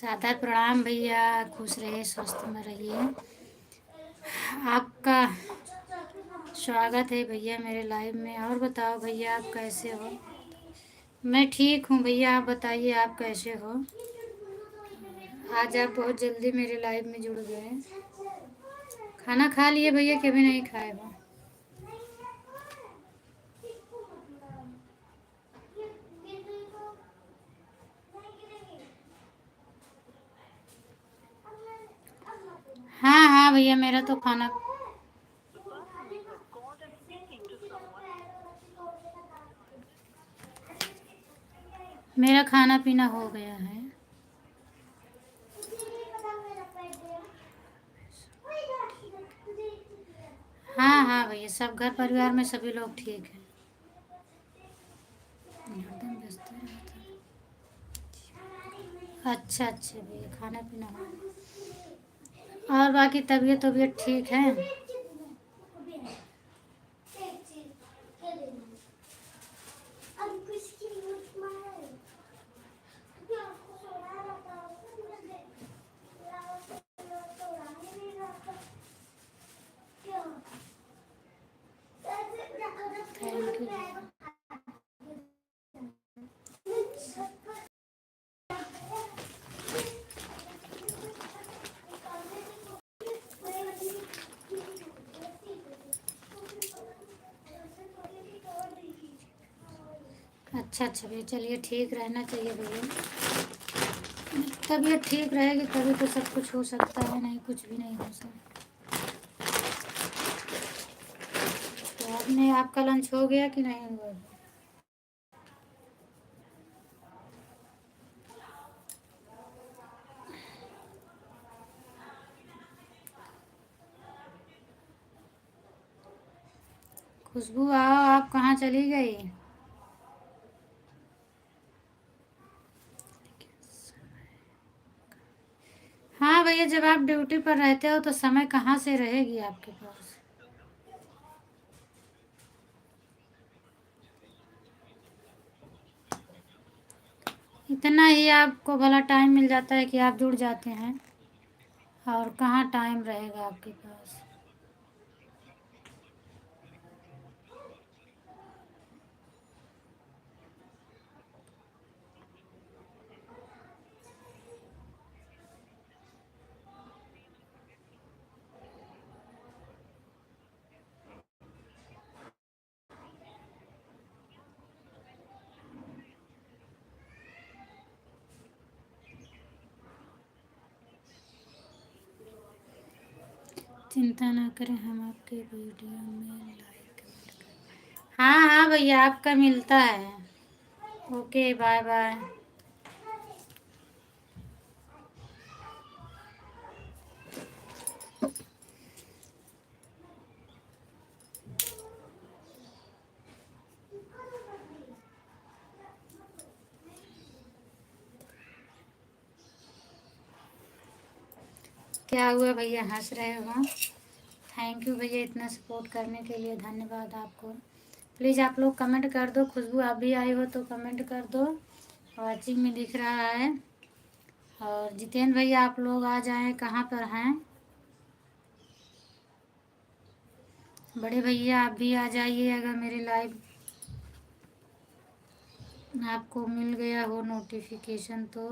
सादर प्रणाम भैया, खुश रहिए, स्वस्थ में रहिए। आपका स्वागत है भैया मेरे लाइव में। और बताओ भैया, आप कैसे हो? मैं ठीक हूँ भैया, आप बताइए आप कैसे हो? आज आप बहुत जल्दी मेरे लाइव में जुड़ गए। खाना खा लिए भैया कि अभी नहीं खाए हो? हाँ हाँ भैया, मेरा तो खाना, मेरा खाना पीना हो गया है। हाँ हाँ भैया, सब घर परिवार में सभी लोग ठीक हैं। एकदम व्यस्त रहता है। अच्छा अच्छा भैया, खाना पीना हो गया। और बाकी तबीयत तबीयत ठीक है? Thank you. अच्छा अच्छा भैया, चलिए ठीक रहना चाहिए भैया। तबीयत ठीक रहेगी तभी तो सब कुछ हो सकता है, नहीं कुछ भी नहीं हो सकता। तो आपने, आपका लंच हो गया कि नहीं हुआ? खुशबू आओ, आप कहाँ चली गई? हाँ भैया, जब आप ड्यूटी पर रहते हो तो समय कहाँ से रहेगी आपके पास? इतना ही आपको भला टाइम मिल जाता है कि आप जुड़ जाते हैं, और कहाँ टाइम रहेगा आपके पास? चिंता ना करें, हम आपके वीडियो में लाइक कमेंट कर। हाँ हाँ भैया, आपका मिलता है। Okay, bye bye. क्या हुआ भैया, हंस रहे हो? थैंक यू भैया, इतना सपोर्ट करने के लिए धन्यवाद आपको। प्लीज़ आप लोग कमेंट कर दो। खुशबू आप भी आई हो तो कमेंट कर दो, वॉचिंग में दिख रहा है। और जितेंद्र भैया आप लोग आ जाएं, कहाँ पर हैं? बड़े भैया आप भी आ जाइए, अगर मेरे लाइव आपको मिल गया हो नोटिफिकेशन तो।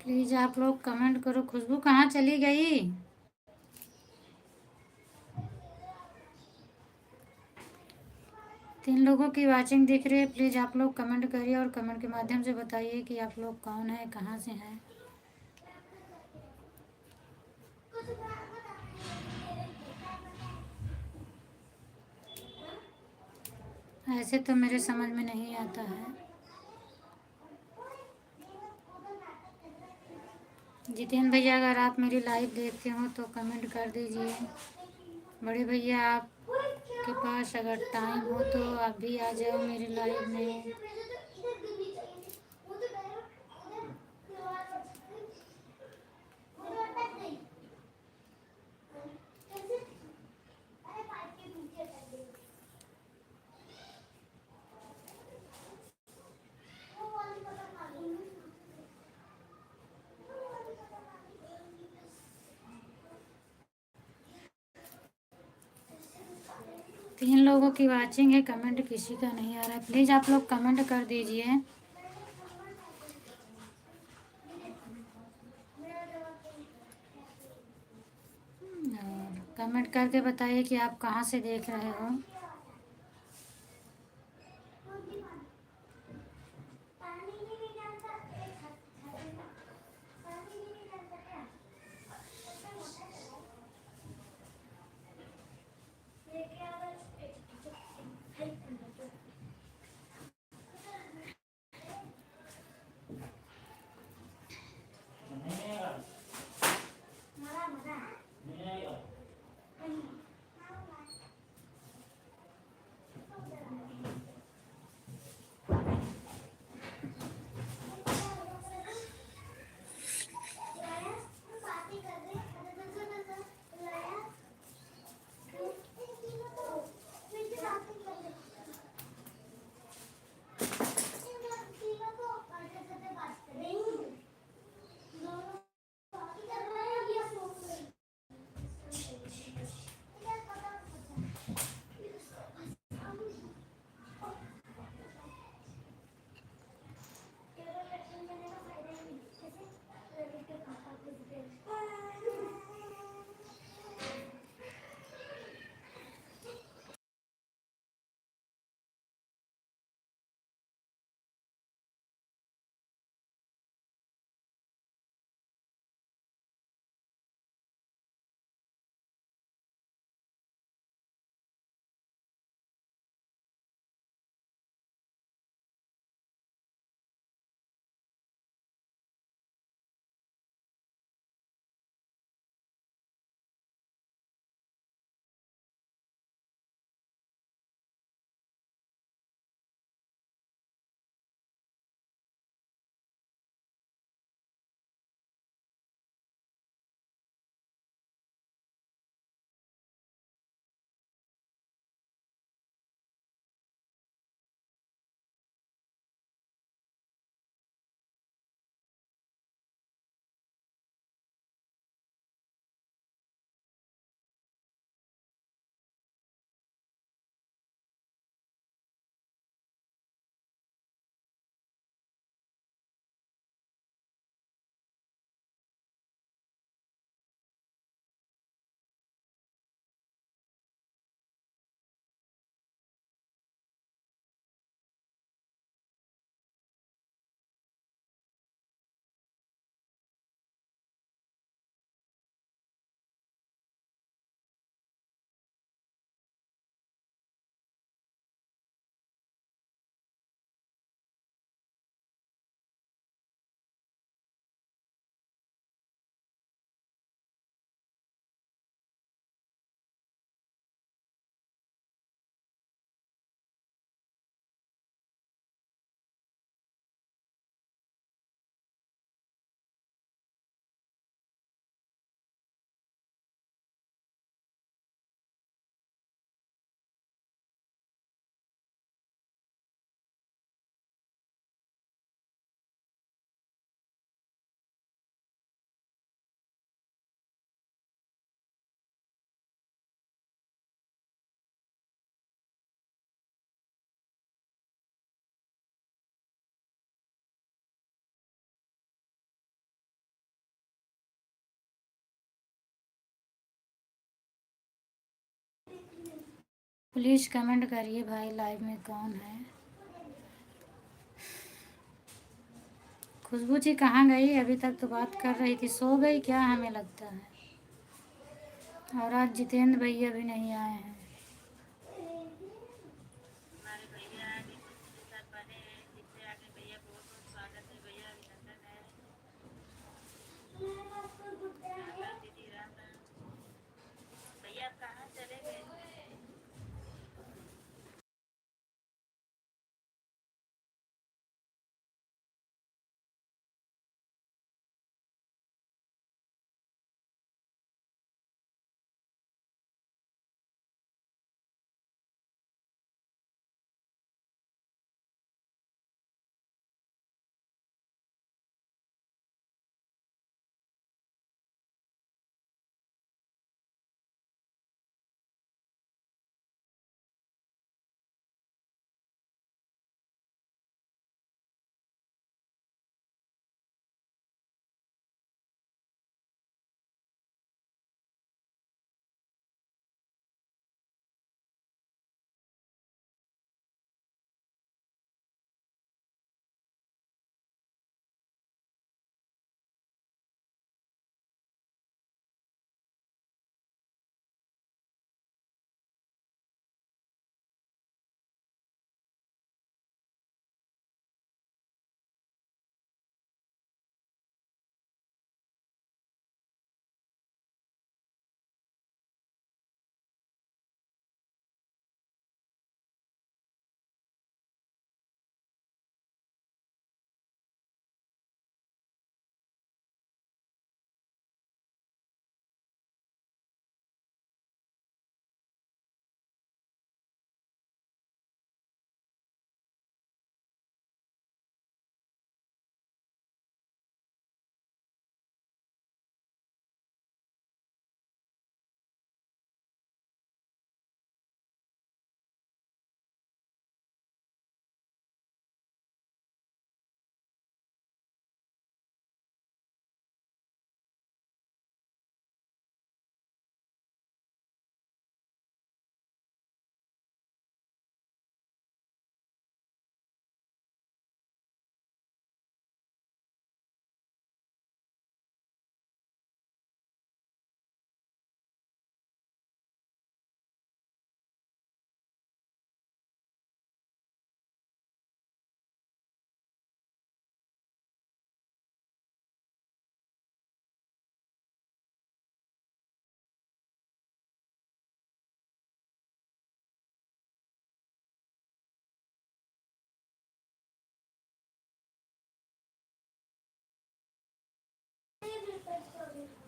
प्लीज़ आप लोग कमेंट करो। खुशबू कहाँ चली गई? 3 लोगों की वाचिंग दिख रही है। प्लीज़ आप लोग कमेंट करिए और कमेंट के माध्यम से बताइए कि आप लोग कौन है, कहाँ से हैं। ऐसे तो मेरे समझ में नहीं आता है। जितेंद्र भैया, अगर आप मेरी लाइव देखते हो तो कमेंट कर दीजिए। बड़े भैया, आपके पास अगर टाइम हो तो आप भी आ जाओ मेरी लाइव में। तीन लोगों की वाचिंग है, कमेंट किसी का नहीं आ रहा है। प्लीज़ आप लोग कमेंट कर दीजिए और कमेंट करके बताइए कि आप कहाँ से देख रहे हो। प्लीज़ कमेंट करिए भाई, लाइव में कौन है। खुशबू जी कहाँ गई? अभी तक तो बात कर रही थी, सो गई क्या हमें लगता है। और आज जितेंद्र भैया भी नहीं आए हैं।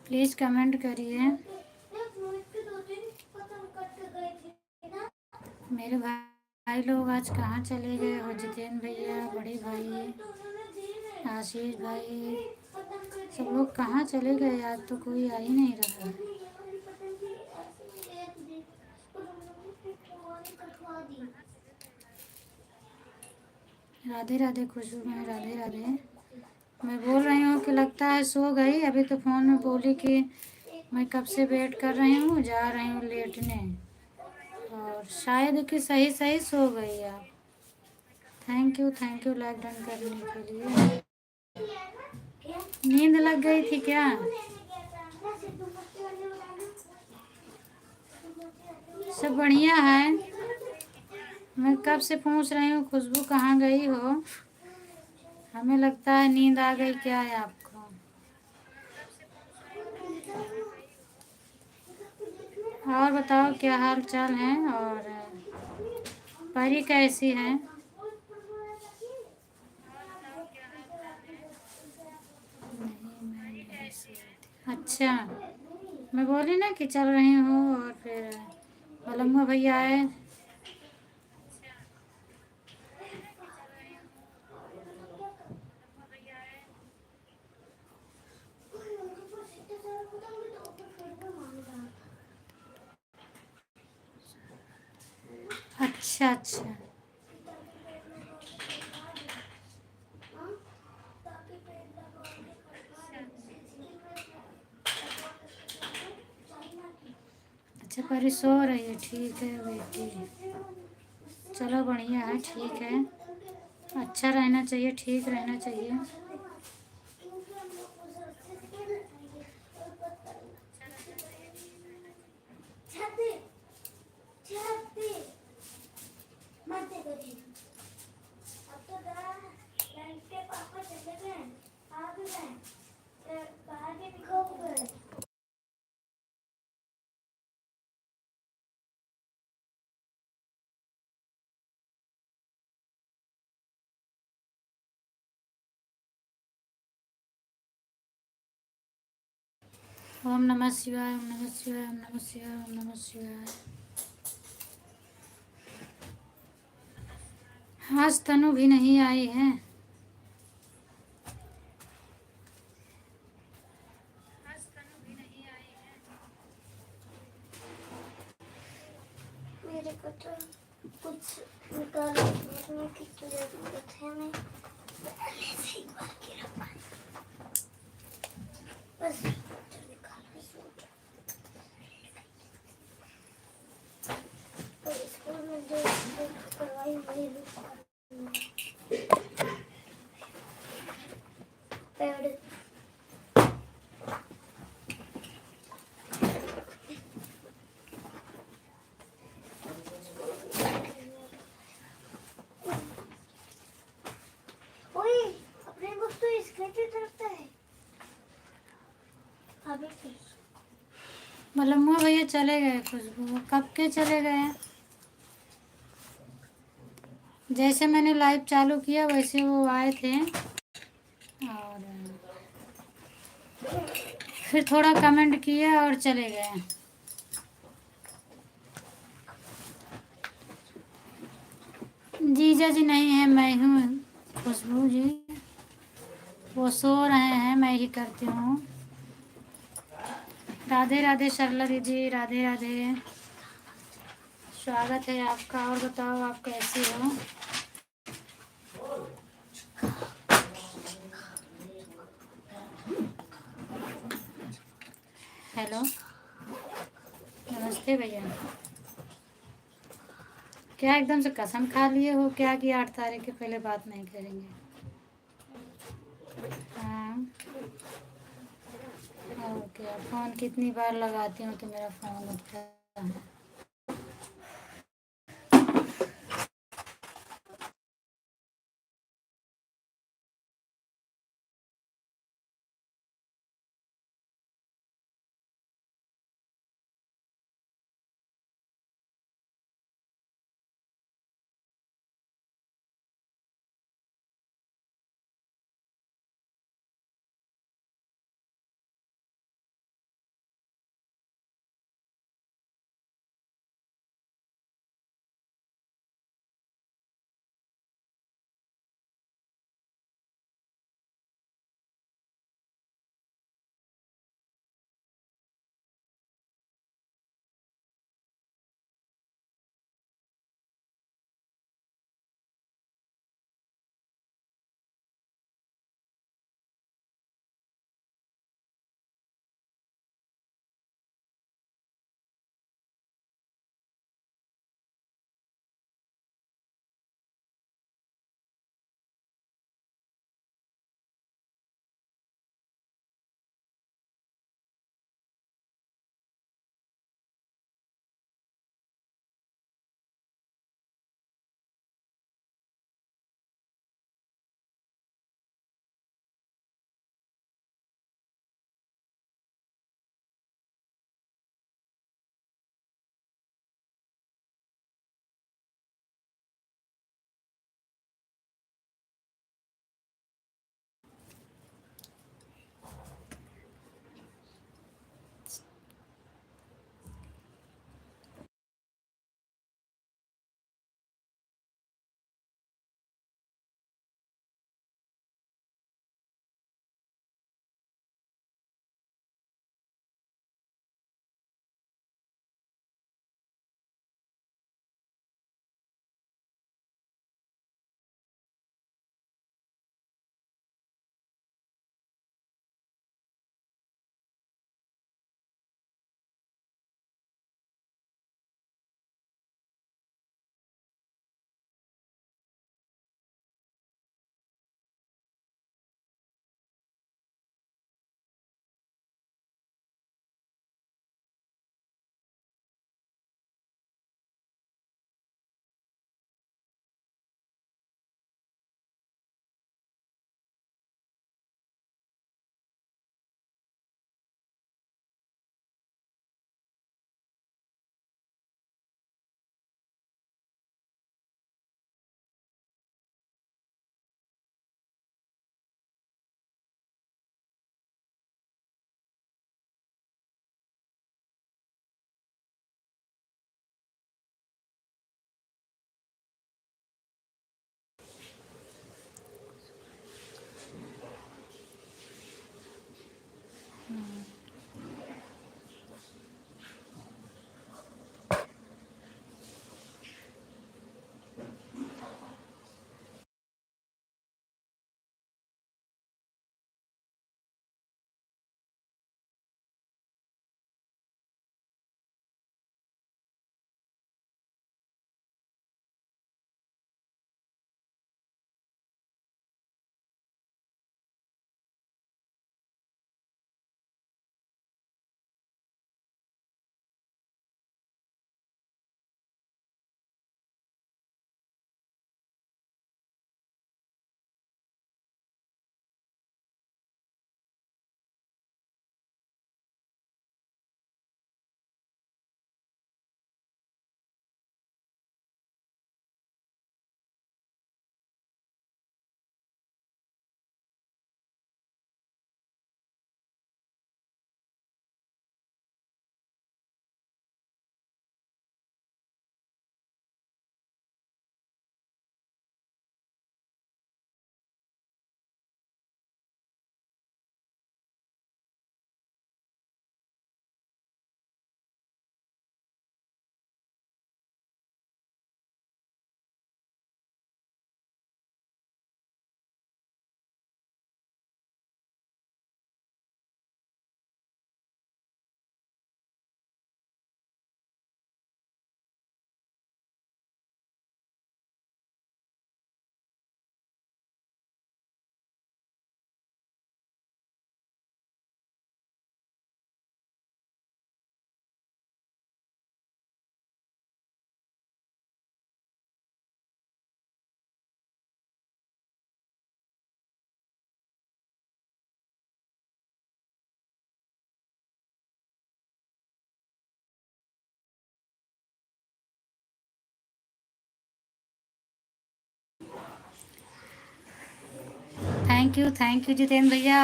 प्लीज़ कमेंट करिए। मेरे भाई लोग आज कहाँ चले गए हो? जितेंद्र भैया, बड़े भाई, आशीष भाई, सब लोग कहाँ चले गए? आज तो कोई आ ही नहीं रहा। राधे राधे खुशबू में, राधे राधे। मैं बोल रही हूँ कि लगता है सो गई। अभी तो फ़ोन में बोली कि मैं कब से वेट कर रही हूँ, जा रही हूँ लेटने, और शायद कि सही सही सो गई आप। थैंक यू लाइक डन करने के लिए। नींद लग गई थी क्या? सब बढ़िया है। मैं कब से पूछ रही हूँ खुशबू कहाँ गई हो। हमें लगता है नींद आ गई क्या है आपको। और बताओ क्या हाल चाल है, और परी कैसी है? अच्छा, मैं बोली ना कि चल रही हूँ, और फिर मलंगा भैया आए। अच्छा अच्छा। अच्छा परी सो रही है, ठीक है बेटी। चलो बढ़िया है, ठीक है। अच्छा रहना चाहिए, ठीक रहना चाहिए। ओम नमः शिवाय, ओम नमः शिवाय, ओम नमः शिवाय, ओम नमः शिवाय। आज तनु भी नहीं आई है। मेरे को तो कुछ निकालने की जरूरत है नहीं, पहले से एक बार के रखा है। बस तो निकालो सूट। और स्कूल में जो करवाई वही पैड। ओए अपने बुक तो इसके तरफ है। अभी मलम्मा भैया चले गए खुशबू, कब के चले गए हैं? जैसे मैंने लाइव चालू किया वैसे वो आए थे और फिर थोड़ा कमेंट किया और चले गए। जीजा जी नहीं है, मैं हूँ खुशबू जी। वो सो रहे हैं, मैं ही करती हूँ। राधे राधे सरला दीदी, राधे राधे, स्वागत है आपका। और बताओ आप कैसी हो? हेलो, नमस्ते भैया। क्या एकदम से कसम खा लिए हो क्या कि 8 तारीख के पहले बात नहीं करेंगे? हाँ, और क्या, फ़ोन कितनी बार लगाती हूँ तो मेरा फ़ोन उठता है। थैंक यू जितेंद्र भैया।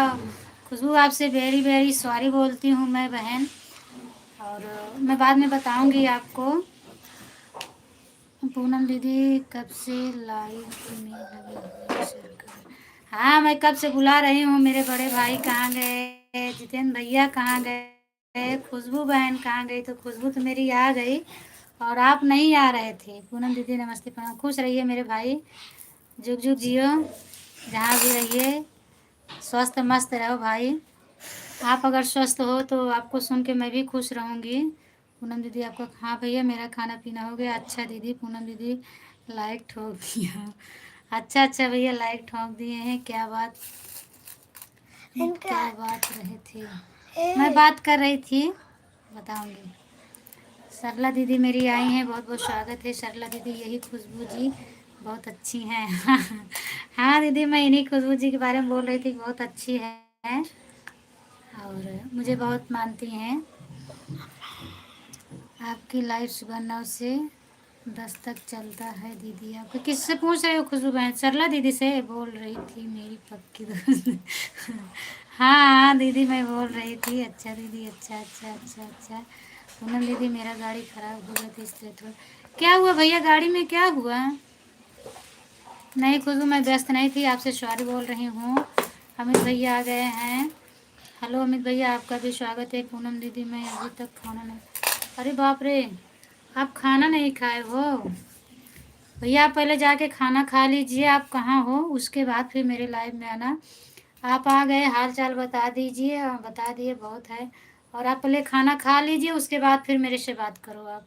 खुशबू आपसे वेरी वेरी सॉरी बोलती हूँ मैं बहन, और मैं बाद में बताऊंगी आपको। पूनम दीदी कब से लाइव में लगी हुई सरकार। हाँ, मैं कब से बुला रही हूँ। मेरे बड़े भाई कहाँ गए, जितेंद्र भैया कहाँ गए, खुशबू बहन कहाँ गई। तो खुशबू तो मेरी आ गई और आप नहीं आ रहे थे। पूनम दीदी नमस्ते प्रणाम। खुश रहिए मेरे भाई, जुग जुग जियो, जहाँ भी रहिए स्वस्थ मस्त रहो भाई। आप अगर स्वस्थ हो तो आपको सुन के मैं भी खुश रहूँगी। पूनम दीदी आपका, हाँ भैया मेरा खाना पीना हो गया। अच्छा दीदी, पूनम दीदी लाइक ठोक दिया। अच्छा अच्छा भैया लाइक ठोक दिए हैं, क्या बात, क्या बात रहे थे। मैं बात कर रही थी, बताऊंगी। सरला दीदी मेरी आई हैं, बहुत बहुत स्वागत है सरला दीदी। यही खुशबू जी बहुत अच्छी हैं। हाँ दीदी, मैं इन्हीं खुशबू जी के बारे में बोल रही थी, बहुत अच्छी है और मुझे बहुत मानती हैं। आपकी लाइफ सुबह 9 से 10 तक चलता है दीदी। आपको किससे पूछ रहे हो खुशबू बहन? सरला दीदी से बोल रही थी, मेरी पक्की दोस्त। हाँ हाँ दीदी मैं बोल रही थी। अच्छा दीदी, अच्छा अच्छा अच्छा अच्छा। पूनम दीदी मेरा गाड़ी खराब हो गया था इसलिए थोड़ा। क्या हुआ भैया, गाड़ी में क्या हुआ? नहीं खुशबू मैं व्यस्त नहीं थी, आपसे सॉरी बोल रही हूँ। अमित भैया आ गए हैं। हेलो अमित भैया, आपका भी स्वागत है। पूनम दीदी मैं अभी तक खाना नहीं, अरे बाप रे, आप खाना नहीं खाए हो भैया? आप पहले जाके खाना खा लीजिए। आप कहाँ हो, उसके बाद फिर मेरे लाइव में आना। आप आ गए, हाल चाल बता दीजिए। बता दिए बहुत है। और आप पहले खाना खा लीजिए, उसके बाद फिर मेरे से बात करो आप।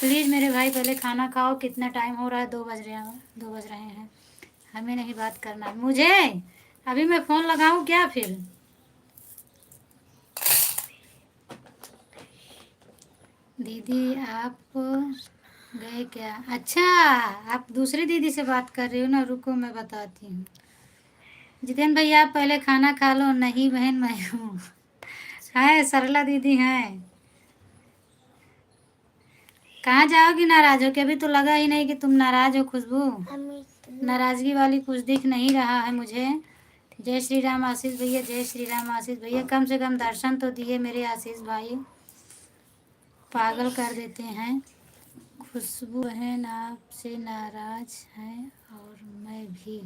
प्लीज़ मेरे भाई पहले खाना खाओ। कितना टाइम हो रहा है? 2 बज रहे हैं। हमें नहीं बात करना मुझे। अभी मैं फ़ोन लगाऊं क्या फिर? दीदी आप गए क्या? अच्छा, आप दूसरी दीदी से बात कर रही हो ना, रुको मैं बताती हूँ। जितेंद्र भैया आप पहले खाना खा लो। नहीं बहन मैं हूँ। है सरला दीदी हैं। कहाँ जाओगी नाराज हो के? अभी तो लगा ही नहीं कि तुम नाराज हो खुशबू। नाराजगी वाली कुछ दिख नहीं रहा है मुझे। जय श्री राम आशीष भैया, जय श्री राम आशीष भैया। कम से कम दर्शन तो दिए मेरे आशीष भाई, पागल कर देते हैं। खुशबू बहन आपसे नाराज हैं और मैं भी।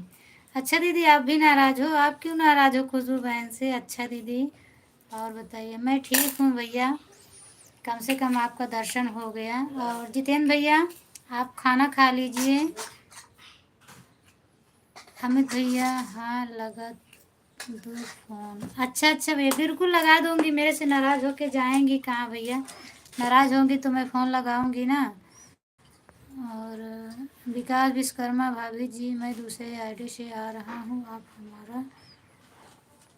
अच्छा दीदी आप भी नाराज हो? आप क्यों नाराज हो खुशबू बहन से? अच्छा दीदी और बताइए। मैं ठीक हूँ भैया, कम से कम आपका दर्शन हो गया। और जितेंद्र भैया आप खाना खा लीजिए। अमित भैया हाँ लगा दो फोन। अच्छा अच्छा भैया, बिल्कुल लगा दूंगी। मेरे से नाराज होके जाएंगी कहाँ भैया? नाराज होंगी तो मैं फ़ोन लगाऊंगी ना। और विकास विश्वकर्मा भाभी जी मैं दूसरे आईडी से आ रहा हूँ, आप हमारा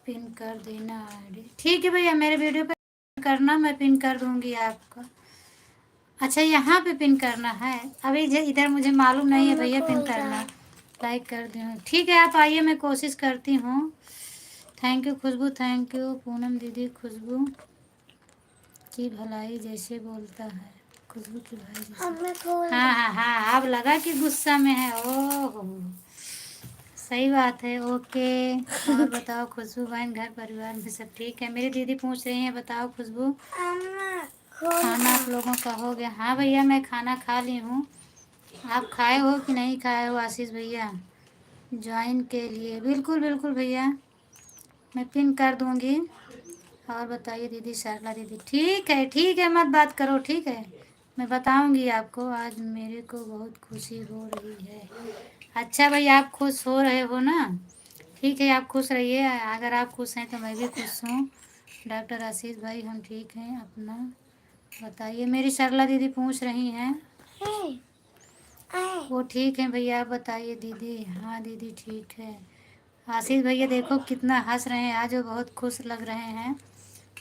पिन कर देना आईडी। ठीक है भैया, मेरे वीडियो पे करना, मैं पिन कर दूंगी आपका। अच्छा यहाँ पे पिन करना है? अभी इधर मुझे मालूम नहीं है भैया पिन करना। लाइक कर दूँ? ठीक है आप आइए, मैं कोशिश करती हूँ। Thank you Khushboo, thank you Poonam दीदी। खुशबू की भलाई जैसे बोलता है, खुशबू की भलाई जैसे। हाँ हाँ हाँ, अब लगा कि गुस्सा में है। ओहो सही बात है। ओके और बताओ खुशबू बहन, घर परिवार में सब ठीक है? मेरी दीदी पूछ रही हैं, बताओ खुशबू खाना आप लोगों का हो गया? हाँ भैया मैं खाना खा ली हूँ। आप खाए हो कि नहीं खाए हो आशीष भैया? ज्वाइन के लिए बिल्कुल बिल्कुल भैया, मैं पिन कर दूँगी। और बताइए दीदी, सरला दीदी ठीक है, मत बात करो ठीक है। मैं बताऊंगी आपको। आज मेरे को बहुत खुशी हो रही है। अच्छा भाई आप खुश हो रहे हो ना? ठीक है आप खुश रहिए। अगर आप खुश हैं तो मैं भी खुश हूँ। डॉक्टर आशीष भाई हम ठीक हैं, अपना बताइए। मेरी सरला दीदी पूछ रही हैं। वो ठीक है भैया, आप बताइए दीदी। हाँ दीदी ठीक है। आशीष भैया देखो कितना हंस रहे हैं आज, वो बहुत खुश लग रहे हैं।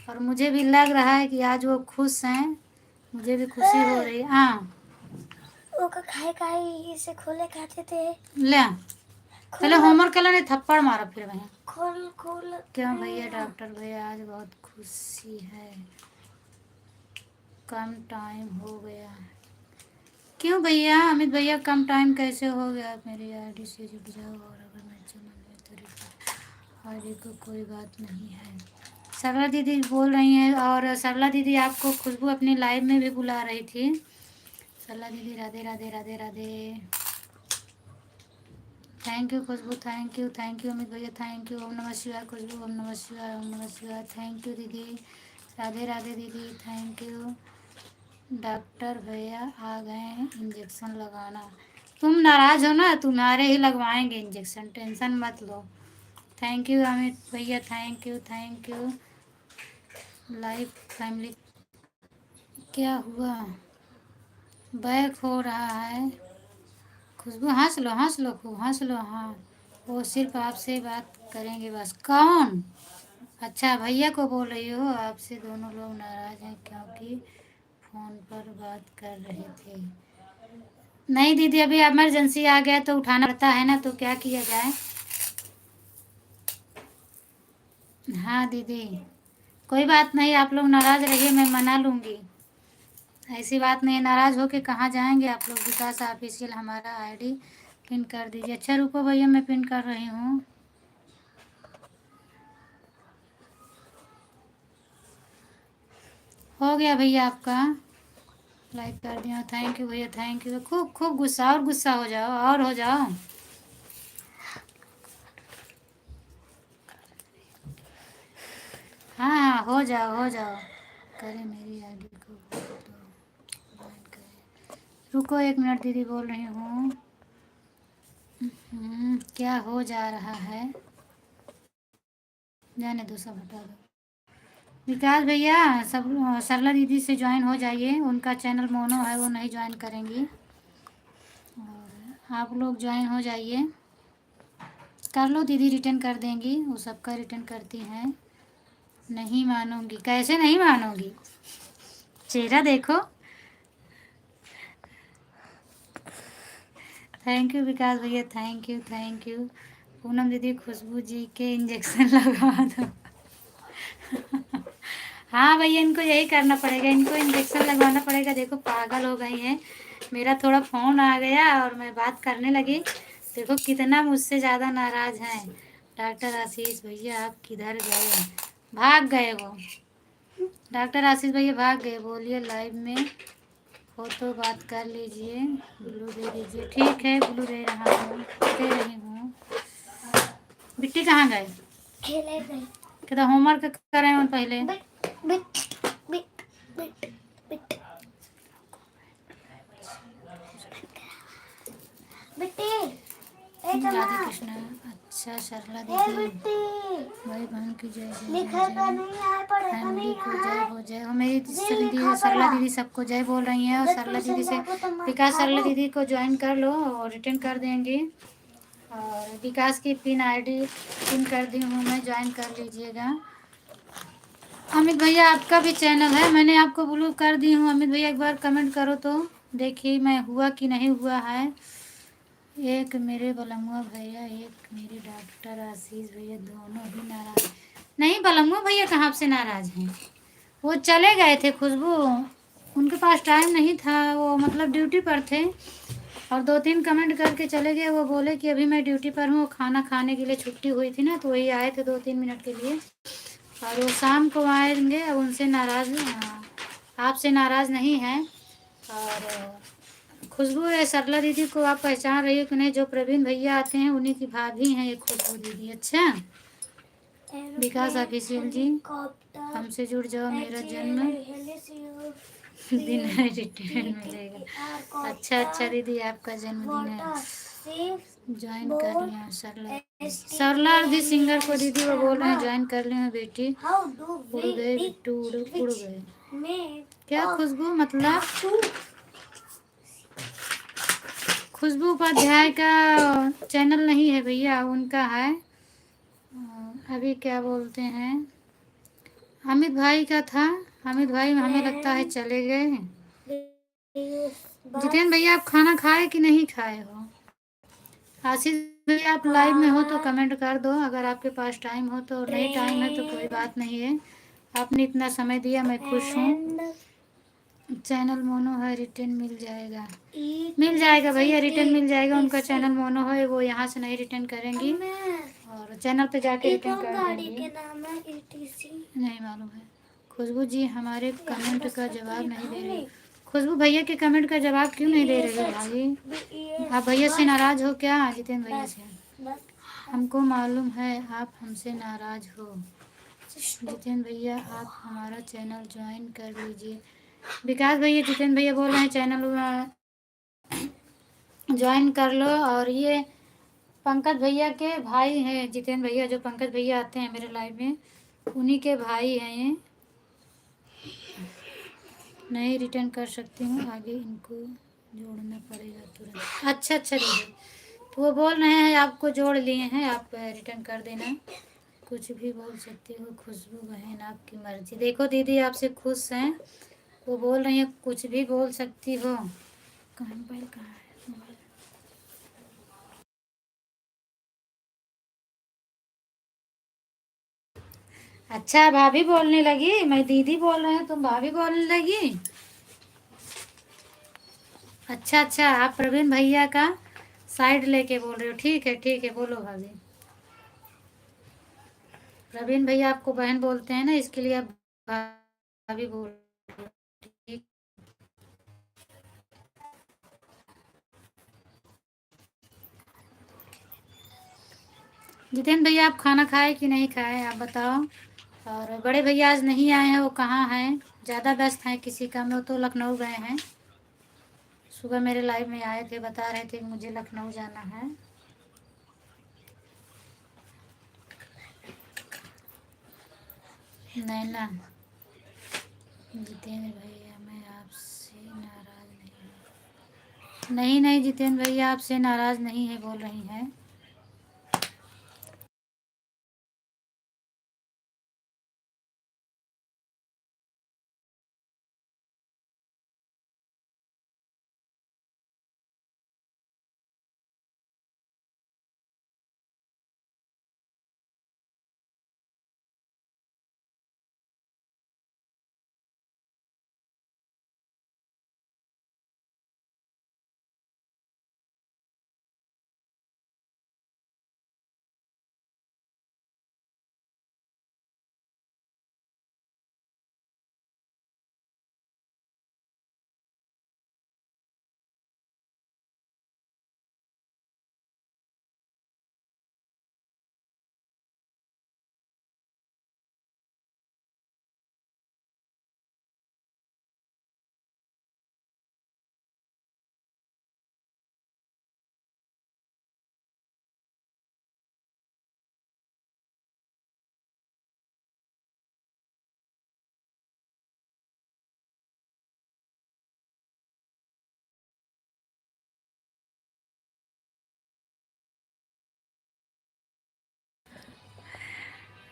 और मुझे भी लग रहा है कि आज वो खुश हैं, मुझे भी खुशी हो रही है। हाँ वो का खाए खाए इसे खोले खाते थे। ले पहले होमवर्क कर लेने, थप्पड़ मारा फिर भैया। खोल खोल क्यों भैया? डॉक्टर भैया आज बहुत खुशी है, कम टाइम हो गया। क्यों भैया? अमित भैया कम टाइम कैसे हो गया? मेरी आईडी से जुड़ जाओ और अगर मैं चैनल में तो आगे को कोई बात नहीं है। सरला दीदी बोल रही हैं, और सरला दीदी आपको खुशबू अपनी लाइव में भी बुला रही थी। सरला दीदी Radhe Radhe Radhe Radhe. Thank you Khushboo, thank you Amit भैया, थैंक यू। ओम नमः शिवाय खुशबू, ओम नमः शिवाय, ओम नमः शिवाय। थैंक यू दीदी, राधे राधे दीदी, थैंक यू। डॉक्टर भैया आ गए इंजेक्शन लगाना। तुम नाराज हो ना, तुम्हारे ही लगवाएंगे इंजेक्शन, टेंशन मत लो। थैंक यू अमित भैया, थैंक यू। लाइफ फैमिली क्या हुआ, बैक हो रहा है। खुशबू हंस लो खूब हंस लो। हाँ, वो सिर्फ आपसे बात करेंगे बस। कौन? अच्छा, भैया को बोल रही हो। आपसे दोनों लोग नाराज हैं क्योंकि फ़ोन पर बात कर रहे थे। नहीं दीदी, अभी इमरजेंसी आ गया तो उठाना पड़ता है ना, तो क्या किया जाए। हाँ दीदी, कोई बात नहीं, आप लोग नाराज़ रहिए, मैं मना लूँगी। ऐसी बात नहीं, नाराज़ हो के कहाँ जाएंगे आप लोग। विकास ऑफिशियल हमारा आईडी पिन कर दीजिए। अच्छा रुको भैया, मैं पिन कर रही हूँ। हो गया भैया आपका, लाइक कर दिया। थैंक यू भैया, थैंक यू। खूब खूब गुस्सा, और गुस्सा हो जाओ, और हो जाओ। हाँ हाँ, हो जाओ। करें मेरी आईडी को ज्वाइन करें। रुको 1 मिनट दीदी, बोल रही हूँ। क्या हो जा रहा है, जाने दो, सब हटा दो। विकास भैया, सब सरला दीदी से ज्वाइन हो जाइए, उनका चैनल मोनो है, वो नहीं ज्वाइन करेंगी। और आप लोग ज्वाइन हो जाइए। कर लो दीदी, रिटर्न कर देंगी, वो सबका रिटर्न करती हैं। नहीं मानूंगी? कैसे नहीं मानूंगी, चेहरा देखो। थैंक यू विकास भैया, थैंक यू। पूनम दीदी, खुशबू जी के इंजेक्शन लगवा दो। हाँ भैया, इनको यही करना पड़ेगा, इनको इंजेक्शन लगवाना पड़ेगा। देखो पागल हो गई हैं। मेरा थोड़ा फ़ोन आ गया और मैं बात करने लगी, देखो कितना मुझसे ज़्यादा नाराज़ हैं। डॉक्टर आशीष भैया आप किधर गए? भाग गए वो, डॉक्टर आशीष भैया भाग गए। बोलिए लाइव में हो तो बात कर लीजिए, ब्लू दे दीजिए। ठीक है, ब्लू दे रही हूँ। बिट्टी कहाँ गए? खेले गए। कहता होमवर्क कर रहे हैं पहले। बिट बिट बिट बिट बिट्टी, राधे कृष्णा। अच्छा सरला दीदी, भाई बहन की जय जय फैमिली को जय हो, जय हो। मेरी दीदी सरला दीदी सबको जय बोल रही हैं, और सरला दीदी से विकास सरला दीदी को ज्वाइन कर लो और रिटर्न कर देंगे। और विकास की पिन आईडी पिन कर दी हूँ मैं, ज्वाइन कर लीजिएगा। अमित भैया आपका भी चैनल है, मैंने आपको ब्लू कर दी हूँ। अमित भैया एक बार कमेंट करो तो देखिए मैं हुआ कि नहीं हुआ है। एक मेरे बलमुआ भैया, एक मेरे डॉक्टर आशीष भैया, दोनों ही नाराज। नहीं, बलमुआ भैया कहाँ से नाराज हैं, वो चले गए थे खुशबू, उनके पास टाइम नहीं था, वो मतलब ड्यूटी पर थे। और 2-3 कमेंट करके चले गए। वो बोले कि अभी मैं ड्यूटी पर हूँ, खाना खाने के लिए छुट्टी हुई थी ना, तो वही आए थे 2-3 मिनट के लिए, और वो शाम को आएंगे। अब उनसे नाराज़, आपसे नाराज़ नहीं हैं। और खुशबू है सरला दीदी को आप पहचान रही हो कि नहीं? जो प्रवीण भैया आते हैं उन्हीं की भाभी हैं ये खुशबू दीदी। अच्छा विकास ऑफिशियल जी, हमसे जुड़ जाओ, मेरा जन्म दिन है, रिटर्न मिलेगा। अच्छा दीदी, आपका जन्मदिन है, ज्वाइन कर लिया। सरला दी सिंगर को दीदी वो बोल रहे हैं ज्वाइन कर लिया बेटी। उड़ गए बिट्टू, उड़ गए क्या खुशबू? मतलब खुशबू उपाध्याय का चैनल नहीं है भैया, उनका है। अभी क्या बोलते हैं, अमित भाई का था। अमित भाई हमें लगता है चले गए। जितेंद्र भैया आप खाना खाए कि नहीं खाए हो? आशीष भैया आप लाइव में हो तो कमेंट कर दो, अगर आपके पास टाइम हो तो। नहीं टाइम है तो कोई बात नहीं है, आपने इतना समय दिया, मैं खुश हूँ। चैनल मोनो है, रिटर्न मिल जाएगा भैया, रिटर्न मिल जाएगा। उनका चैनल मोनो है, वो यहाँ से नहीं रिटर्न करेंगी। और चैनल पे जाके ये रिटर्न कौन कर गाड़ी देंगे। के नाम है? ETC। नहीं मालूम है। खुशबू जी हमारे कमेंट बस का तो जवाब लिखा नहीं दे है रही हो। नहीं। खुशबू भैया के कमेंट का जवाब क्यों नहीं दे रही हो भाई? BES आप भैया से बस नाराज हो क्या? जितेंद्र भैया बस से। बस हमको मालूम है आप हमसे नाराज हो। बस। जितेंद्र भैया आप हमारा चैनल ज्वाइन कर लीजिए। विकास भैया जितेंद्र भैया बोल रहे हैं चैनल ज्वाइन कर लो। और ये पंकज भैया के भाई हैं जितेंद्र भैया, जो पंकज भैया आते हैं मेरे लाइव में, उन्हीं के भाई हैं ये। नहीं रिटर्न कर सकती हूँ, आगे इनको जोड़ना पड़ेगा तुरंत। अच्छा अच्छा दीदी, तो वो बोल रहे हैं आपको जोड़ लिए हैं, आप रिटर्न कर देना। कुछ भी बोल सकती हो खुशबू बहन, आपकी मर्जी। देखो दीदी आपसे खुश हैं, वो बोल रही हैं कुछ भी बोल सकती हो। कहाँ मोबाइल, कहाँ है मोबाइल? अच्छा भाभी बोलने लगी, मैं दीदी बोल रहे हैं तुम भाभी बोलने लगी। अच्छा अच्छा, आप प्रवीण भैया का साइड लेके बोल रहे हो। ठीक है बोलो भाभी। प्रवीण भैया आपको बहन बोलते हैं ना, इसके लिए आप भाभी बोल रहे हो। ठीक। जितेंद्र भैया आप खाना खाए कि नहीं खाए आप बताओ। और बड़े भैया आज नहीं आए हैं, वो कहाँ हैं? ज़्यादा व्यस्त हैं किसी काम में, वो तो लखनऊ गए हैं। सुबह मेरे लाइव में आए थे, बता रहे थे कि मुझे लखनऊ जाना है। नैना, जितेंद्र भैया मैं आपसे नाराज़ नहीं हूँ। नहीं नहीं जितेंद्र भैया आपसे नाराज़ नहीं है बोल रही हैं।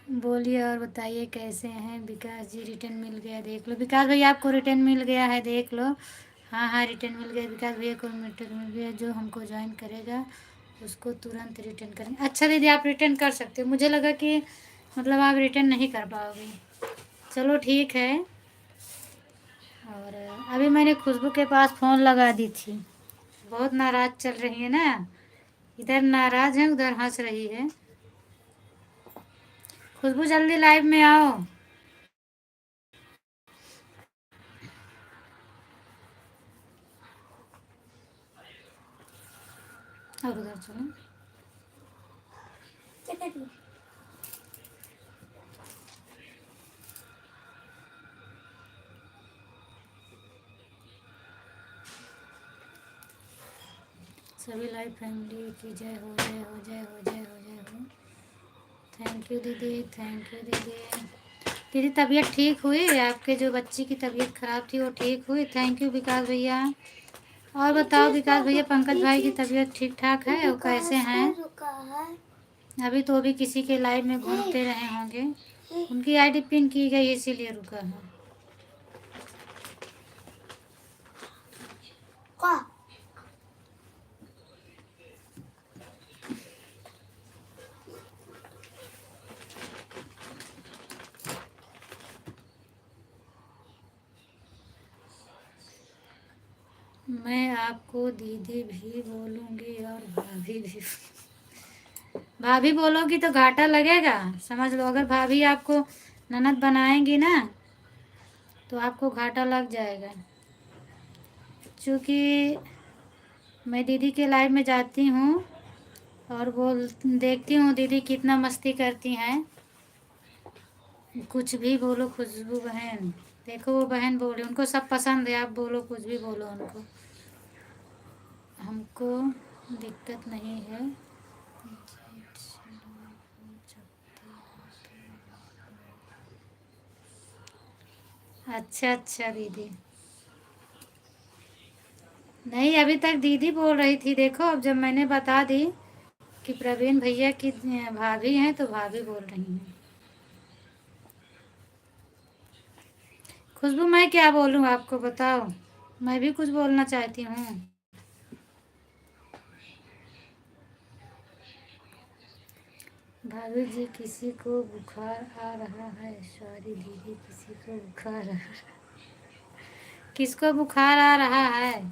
बोलिए और बताइए कैसे हैं विकास जी? रिटर्न मिल गया देख लो। विकास भैया आपको रिटर्न मिल गया है देख लो। हाँ हाँ रिटर्न मिल गया विकास भैया को, रिटर्न मिल गया। जो हमको ज्वाइन करेगा उसको तुरंत रिटर्न करेंगे। अच्छा दीदी आप रिटर्न कर सकते हो, मुझे लगा कि मतलब आप रिटर्न नहीं कर पाओगे। चलो ठीक है। और अभी मैंने खुशबू के पास फ़ोन लगा दी थी, बहुत नाराज़ चल रही है ना, इधर नाराज़ है उधर हंस रही है। खुशबू जल्दी लाइव में आओ। और उधर चलो। क्या करिए? सभी लाइव फैमिली की जय हो, जय हो, जय हो, जय हो, जय हो। थैंक यू दीदी, थैंक यू दीदी। दीदी तबीयत ठीक हुई? आपके जो बच्ची की तबीयत ख़राब थी वो ठीक हुई? थैंक यू विकास भैया। और बताओ विकास भैया, पंकज भाई की तबीयत ठीक ठाक है? वो कैसे हैं? रुका है अभी तो भी किसी के लाइव में घूमते रहे होंगे, उनकी आईडी पिन की गई इसीलिए रुका है। का मैं आपको दीदी भी बोलूँगी और भाभी भी। भाभी बोलोगी तो घाटा लगेगा, समझ लो। अगर भाभी आपको ननद बनाएंगी ना तो आपको घाटा लग जाएगा। क्योंकि मैं दीदी के लाइव में जाती हूँ और बोल देखती हूँ दीदी कितना मस्ती करती हैं। कुछ भी बोलो खुशबू बहन, देखो वो बहन बोले उनको सब पसंद है, आप बोलो कुछ भी बोलो उनको, हमको दिक्कत नहीं है। अच्छा अच्छा दीदी, नहीं अभी तक दीदी बोल रही थी, देखो अब जब मैंने बता दी कि प्रवीण भैया की भाभी हैं तो भाभी बोल रही हैं। खुशबू मैं क्या बोलूँ आपको बताओ, मैं भी कुछ बोलना चाहती हूँ। भाभी जी किसी को बुखार आ रहा है, सॉरी दीदी किसी को बुखार आ रहा है। किसको बुखार आ रहा है?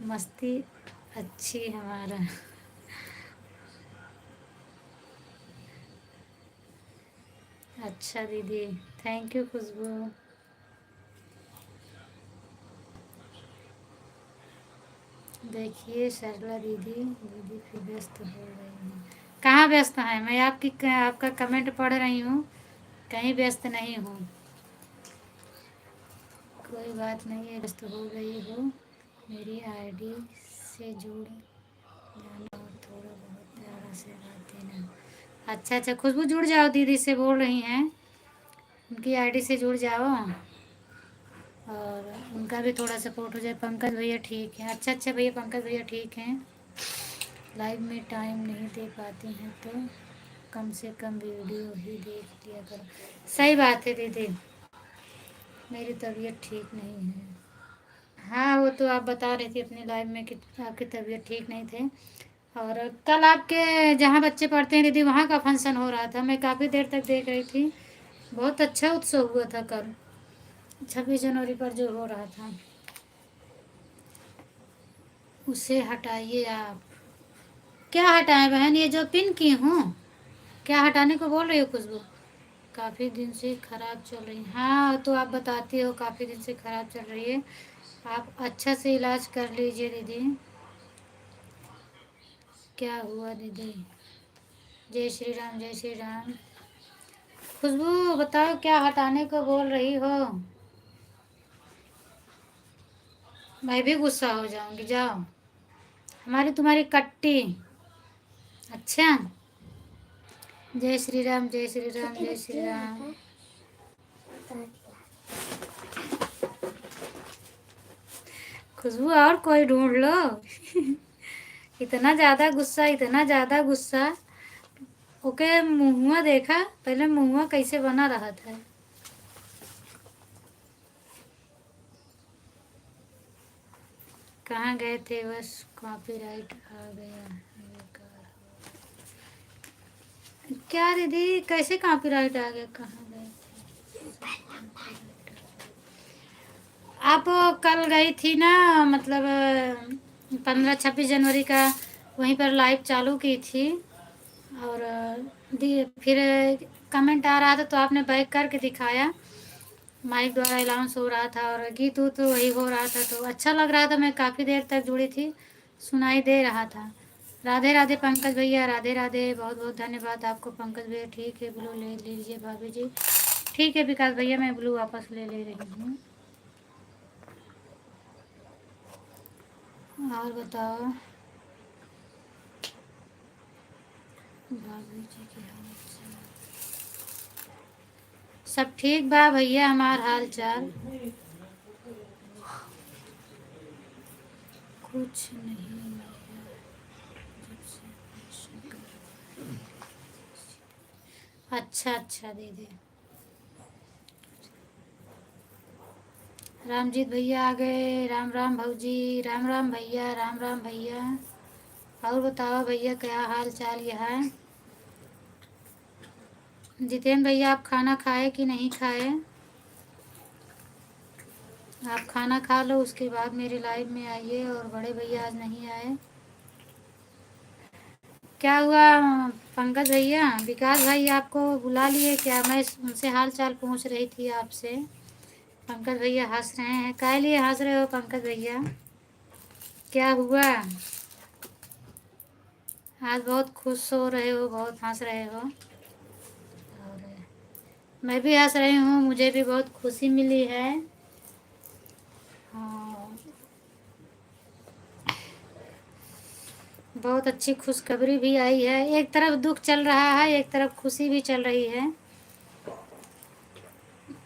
मस्ती अच्छी हमारा। अच्छा दीदी, थैंक यू खुशबू। देखिए सरला दीदी, दीदी फिर व्यस्त हो रही हैं। कहाँ व्यस्त हैं? मैं आपका कमेंट पढ़ रही हूँ, कहीं व्यस्त नहीं हूँ। कोई बात नहीं है, व्यस्त हो गई हो, मेरी आईडी से जुड़ जाना और थोड़ा बहुत प्यार से बात देना। अच्छा अच्छा खुशबू जुड़ जाओ, दीदी से बोल रही हैं, उनकी आईडी से जुड़ जाओ और उनका भी थोड़ा सपोर्ट हो जाए। पंकज भैया ठीक है, अच्छा अच्छा भैया पंकज भैया ठीक हैं। लाइव में टाइम नहीं दे पाती हैं तो कम से कम वीडियो ही देख लिया करो। सही बात है दीदी, मेरी तबीयत ठीक नहीं है। हाँ वो तो आप बता रही थी अपनी लाइव में कि आपकी तबीयत ठीक नहीं थे। और कल आपके जहाँ बच्चे पढ़ते हैं दीदी वहाँ का फंक्शन हो रहा था, मैं काफ़ी देर तक देख रही थी। बहुत अच्छा उत्सव हुआ था कल 26 जनवरी पर जो हो रहा था। उसे हटाइए आप। क्या हटाएं बहन, ये जो पिन की हूँ, क्या हटाने को बोल रही हो खुशबू? काफ़ी दिन से खराब चल रही, हाँ तो आप बताती हो काफ़ी दिन से खराब चल रही है, आप अच्छा से इलाज कर लीजिए दीदी। क्या हुआ दीदी? जय श्री राम जय श्री राम। खुशबू बताओ क्या हटाने को बोल रही हो? मैं भी गुस्सा हो जाऊंगी, जाओ हमारी तुम्हारी कट्टी। अच्छा, जय श्री राम जय श्री राम छोटी जय बच्ची श्री है राम। बता दिया। खुशबू और कोई ढूंढ लो। इतना ज़्यादा गुस्सा, इतना ज़्यादा गुस्सा। ओके मुहुआ देखा, पहले मुहुआ कैसे बना रहा था। कहाँ गए थे? बस कॉपीराइट आ गया, बेकार हो। क्या दीदी कैसे कॉपीराइट आ गया? कहाँ गए थे? आप कल गई थी ना, मतलब 15-26 जनवरी का वहीं पर लाइव चालू की थी और फिर कमेंट आ रहा था तो आपने बैक करके दिखाया, माइक द्वारा अलाउंस हो रहा था और गीत तो वही हो रहा था तो अच्छा लग रहा था। मैं काफ़ी देर तक जुड़ी थी, सुनाई दे रहा था। राधे राधे पंकज भैया, राधे राधे, बहुत बहुत धन्यवाद आपको पंकज भैया। ठीक है ब्लू ले लीजिए भाभी जी। ठीक है विकास भैया, मैं ब्लू वापस ले ले रही हूँ। और बताओ भाभी जी की हाल चाल? सब ठीक बा भैया, हमार हाल चाल कुछ नहीं भैया, जब से ऑपरेशन अच्छा अच्छा दीदी। रामजीत भैया आ गए, राम राम भाऊजी, राम राम भैया, राम राम भैया। और बताओ भैया क्या हाल चाल यह है? जितेंद्र भैया आप खाना खाए कि नहीं खाए? आप खाना खा लो उसके बाद मेरी लाइव में आइए। और बड़े भैया आज नहीं आए, क्या हुआ पंकज भैया? विकास भाई आपको बुला लिए क्या? मैं उनसे हाल चाल पूछ रही थी आपसे। पंकज भैया हंस रहे हैं, काहे लिए हंस रहे हो पंकज भैया? क्या हुआ? आज बहुत खुश हो रहे हो, बहुत हंस रहे हो। और मैं भी हंस रही हूँ, मुझे भी बहुत खुशी मिली है। हाँ, बहुत अच्छी खुशखबरी भी आई है। एक तरफ दुख चल रहा है, एक तरफ खुशी भी चल रही है।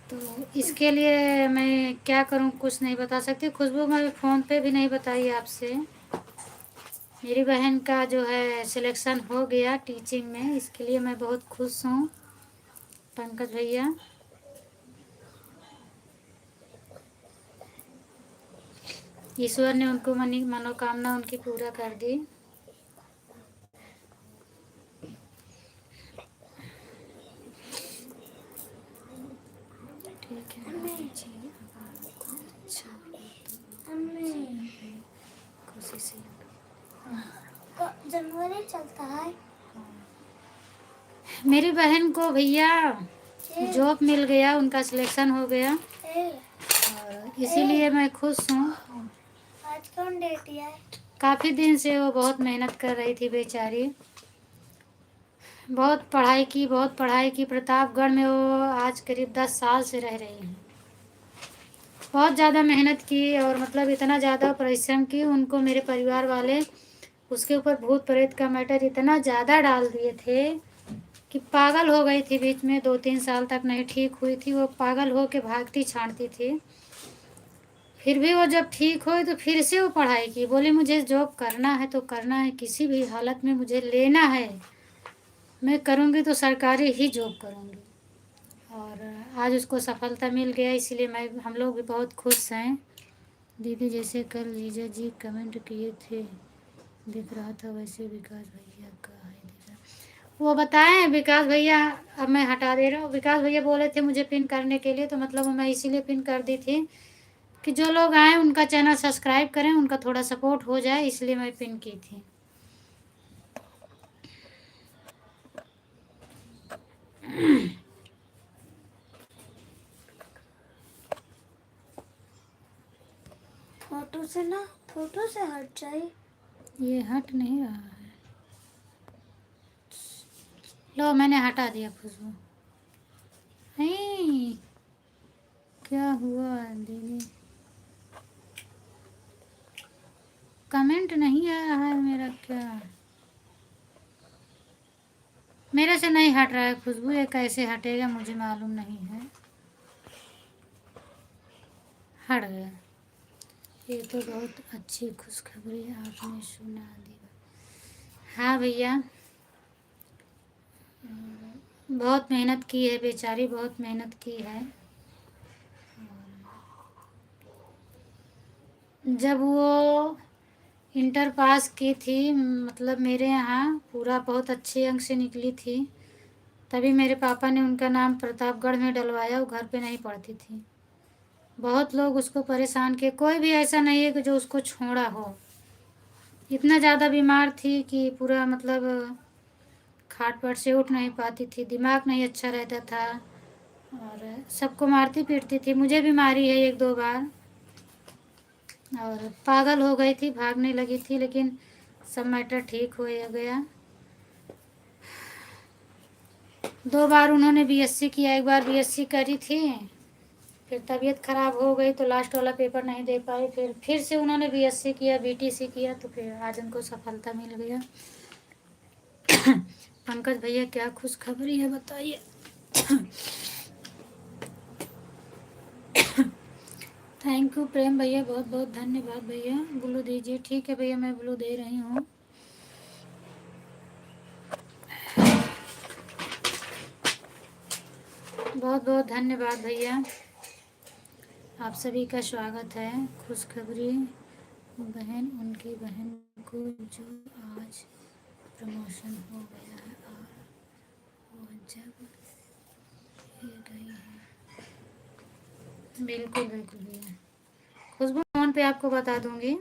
तो इसके लिए मैं क्या करूं कुछ नहीं बता सकती। खुशबू मैं फ़ोन पे भी नहीं बताई आपसे। मेरी बहन का जो है सिलेक्शन हो गया टीचिंग में, इसके लिए मैं बहुत खुश हूँ पंकज भैया। ईश्वर ने उनको मनोकामना उनकी पूरा कर दी। ठीक है, अच्छा खुशी से जनवरी चलता है। मेरी बहन को भैया जॉब मिल गया, उनका सिलेक्शन हो गया और इसीलिए मैं खुश हूँ। आज कौन डेट है? काफ़ी दिन से वो बहुत मेहनत कर रही थी बेचारी, बहुत पढ़ाई की। प्रतापगढ़ में वो आज करीब 10 साल से रह रही हैं। बहुत ज़्यादा मेहनत की और मतलब इतना ज़्यादा परिश्रम की, उनको मेरे परिवार वाले उसके ऊपर भूत प्रेत का मैटर इतना ज़्यादा डाल दिए थे कि पागल हो गई थी। बीच में 2-3 साल तक नहीं ठीक हुई थी, वो पागल हो के भागती छांटती थी। फिर भी वो जब ठीक हुई तो फिर से वो पढ़ाई की, बोली मुझे जॉब करना है तो करना है, किसी भी हालत में मुझे लेना है, मैं करूँगी तो सरकारी ही जॉब करूँगी। और आज उसको सफलता मिल गया, इसलिए हम लोग भी बहुत खुश हैं। दीदी जैसे कल जीजा जी कमेंट किए थे दिख रहा था, वैसे विकास भैया का है दिख रहा। वो बताएं विकास भैया, अब मैं हटा दे रहा हूँ। विकास भैया बोले थे मुझे पिन करने के लिए, तो मतलब मैं इसीलिए पिन कर दी थी कि जो लोग आए उनका चैनल सब्सक्राइब करें, उनका थोड़ा सपोर्ट हो जाए, इसलिए मैं पिन की थी। फोटो से हट जाए। ये हट नहीं रहा है। लो मैंने हटा दिया खुशबू। नहीं, क्या हुआ दीदी? कमेंट नहीं आ रहा है मेरा, क्या मेरे से नहीं हट रहा है खुशबू? ये कैसे हटेगा मुझे मालूम नहीं है। हट गया। ये तो बहुत अच्छी खुशखबरी आपने सुना दी। हाँ भैया, बहुत मेहनत की है बेचारी, बहुत मेहनत की है। जब वो इंटर पास की थी, मतलब मेरे यहाँ पूरा बहुत अच्छे अंक से निकली थी, तभी मेरे पापा ने उनका नाम प्रतापगढ़ में डलवाया। वो घर पे नहीं पढ़ती थी, बहुत लोग उसको परेशान किए, कोई भी ऐसा नहीं है कि जो उसको छोड़ा हो। इतना ज़्यादा बीमार थी कि पूरा मतलब खाट पर से उठ नहीं पाती थी, दिमाग नहीं अच्छा रहता था और सबको मारती पीटती थी। मुझे भी मारी है 1-2 बार और पागल हो गई थी, भागने लगी थी, लेकिन सब मैटर ठीक हो गया। 2 बार उन्होंने बीएससी किया, 1 बार बीएससी करी थी, फिर तबीयत ख़राब हो गई तो लास्ट वाला पेपर नहीं दे पाई, फिर से उन्होंने बीएससी किया, बीटीसी किया, तो फिर आज उनको सफलता मिल गया। पंकज भैया क्या खुशखबरी है बताइए। थैंक यू प्रेम भैया, बहुत बहुत धन्यवाद भैया। ब्लू दीजिए। ठीक है भैया, मैं ब्लू दे रही हूँ। बहुत बहुत धन्यवाद भैया, आप सभी का स्वागत है। खुशखबरी बहन, उनकी बहन को जो आज प्रमोशन हो गया है और वो जब ये गई है। बिल्कुल बिल्कुल भैया, खुशबू फ़ोन पे आपको बता दूंगी।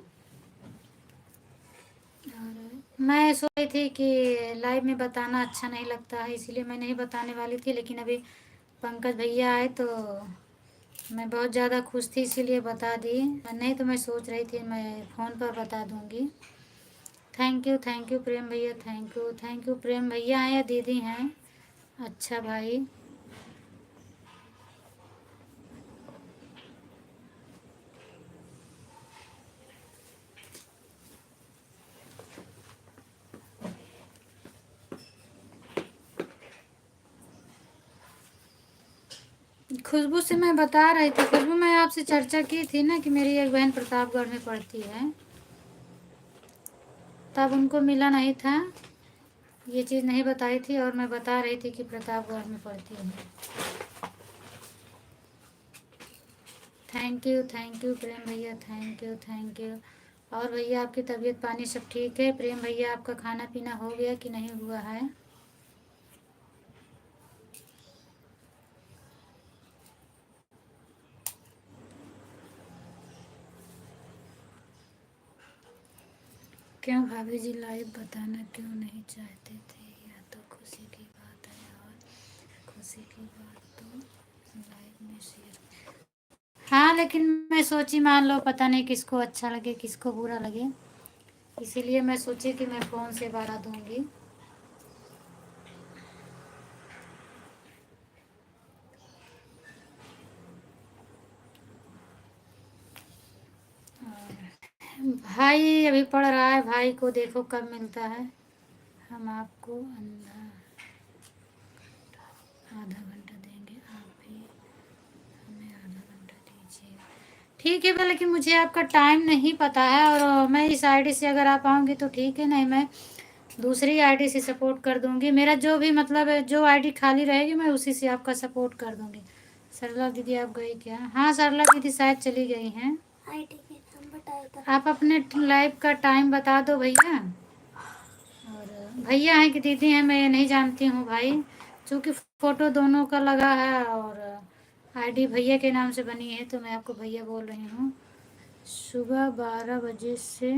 और मैं सोच रही थी कि लाइव में बताना अच्छा नहीं लगता है, इसीलिए मैं नहीं बताने वाली थी, लेकिन अभी पंकज भैया आए तो मैं बहुत ज़्यादा खुश थी, इसीलिए बता दी। नहीं तो मैं सोच रही थी मैं फ़ोन पर बता दूँगी। थैंक यू प्रेम भैया, थैंक यू प्रेम भैया हैं या दीदी हैं। अच्छा भाई, खुशबू से मैं बता रही थी, खुशबू मैं आपसे चर्चा की थी ना कि मेरी एक बहन प्रतापगढ़ में पढ़ती है, तब उनको मिला नहीं था, ये चीज़ नहीं बताई थी, और मैं बता रही थी कि प्रतापगढ़ में पढ़ती है। थैंक यू प्रेम भैया, थैंक यू। और भैया आपकी तबीयत पानी सब ठीक है? प्रेम भैया आपका खाना पीना हो गया कि नहीं हुआ है? क्यों भाभी जी लाइव बताना क्यों नहीं चाहते थे? या तो खुशी की बात है, और खुशी की बात तो लाइव में शेयर। हाँ, लेकिन मैं सोची मान लो पता नहीं किसको अच्छा लगे किसको बुरा लगे, इसीलिए मैं सोची कि मैं फ़ोन से बता दूंगी। भाई अभी पढ़ रहा है, भाई को देखो कब मिलता है। हम आपको आधा घंटा देंगे, आप भी हमें आधा घंटा दीजिए। ठीक है, लेकिन मुझे आपका टाइम नहीं पता है, और मैं इस आईडी से अगर आप आऊँगी तो ठीक है, नहीं मैं दूसरी आईडी से सपोर्ट कर दूँगी। मेरा जो भी मतलब है, जो आईडी खाली रहेगी मैं उसी से आपका सपोर्ट कर दूँगी। सरला दीदी आप गई क्या? हाँ, सरला दीदी शायद चली गई हैं। आईडी के नाम बताओ। आप अपने लाइव का टाइम बता दो भैया। और भैया हैं कि दीदी हैं मैं ये नहीं जानती हूँ भाई, क्योंकि फ़ोटो दोनों का लगा है और आईडी भैया के नाम से बनी है, तो मैं आपको भैया बोल रही हूँ। सुबह 12 बजे से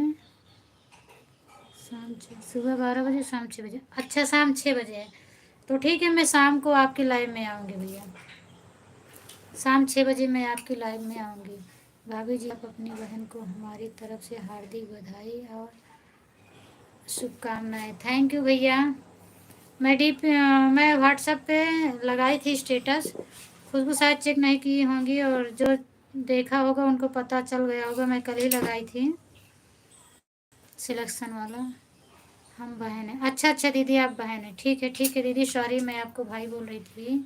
शाम 6, सुबह 12 बजे शाम 6 बजे। अच्छा, शाम 6 बजे है तो ठीक है, मैं शाम को आपकी लाइव में आऊँगी भैया, शाम 6 बजे मैं आपकी लाइव में आऊँगी। भाभी जी आप अपनी बहन को हमारी तरफ से हार्दिक बधाई और शुभकामनाएं। थैंक यू भैया। मैं व्हाट्सएप पे लगाई थी स्टेटस, खुशबू शायद चेक नहीं की होंगी, और जो देखा होगा उनको पता चल गया होगा, मैं कल ही लगाई थी सिलेक्शन वाला। हम बहन हैं, अच्छा दीदी आप बहन हैं, ठीक है दीदी, सॉरी मैं आपको भाई बोल रही थी।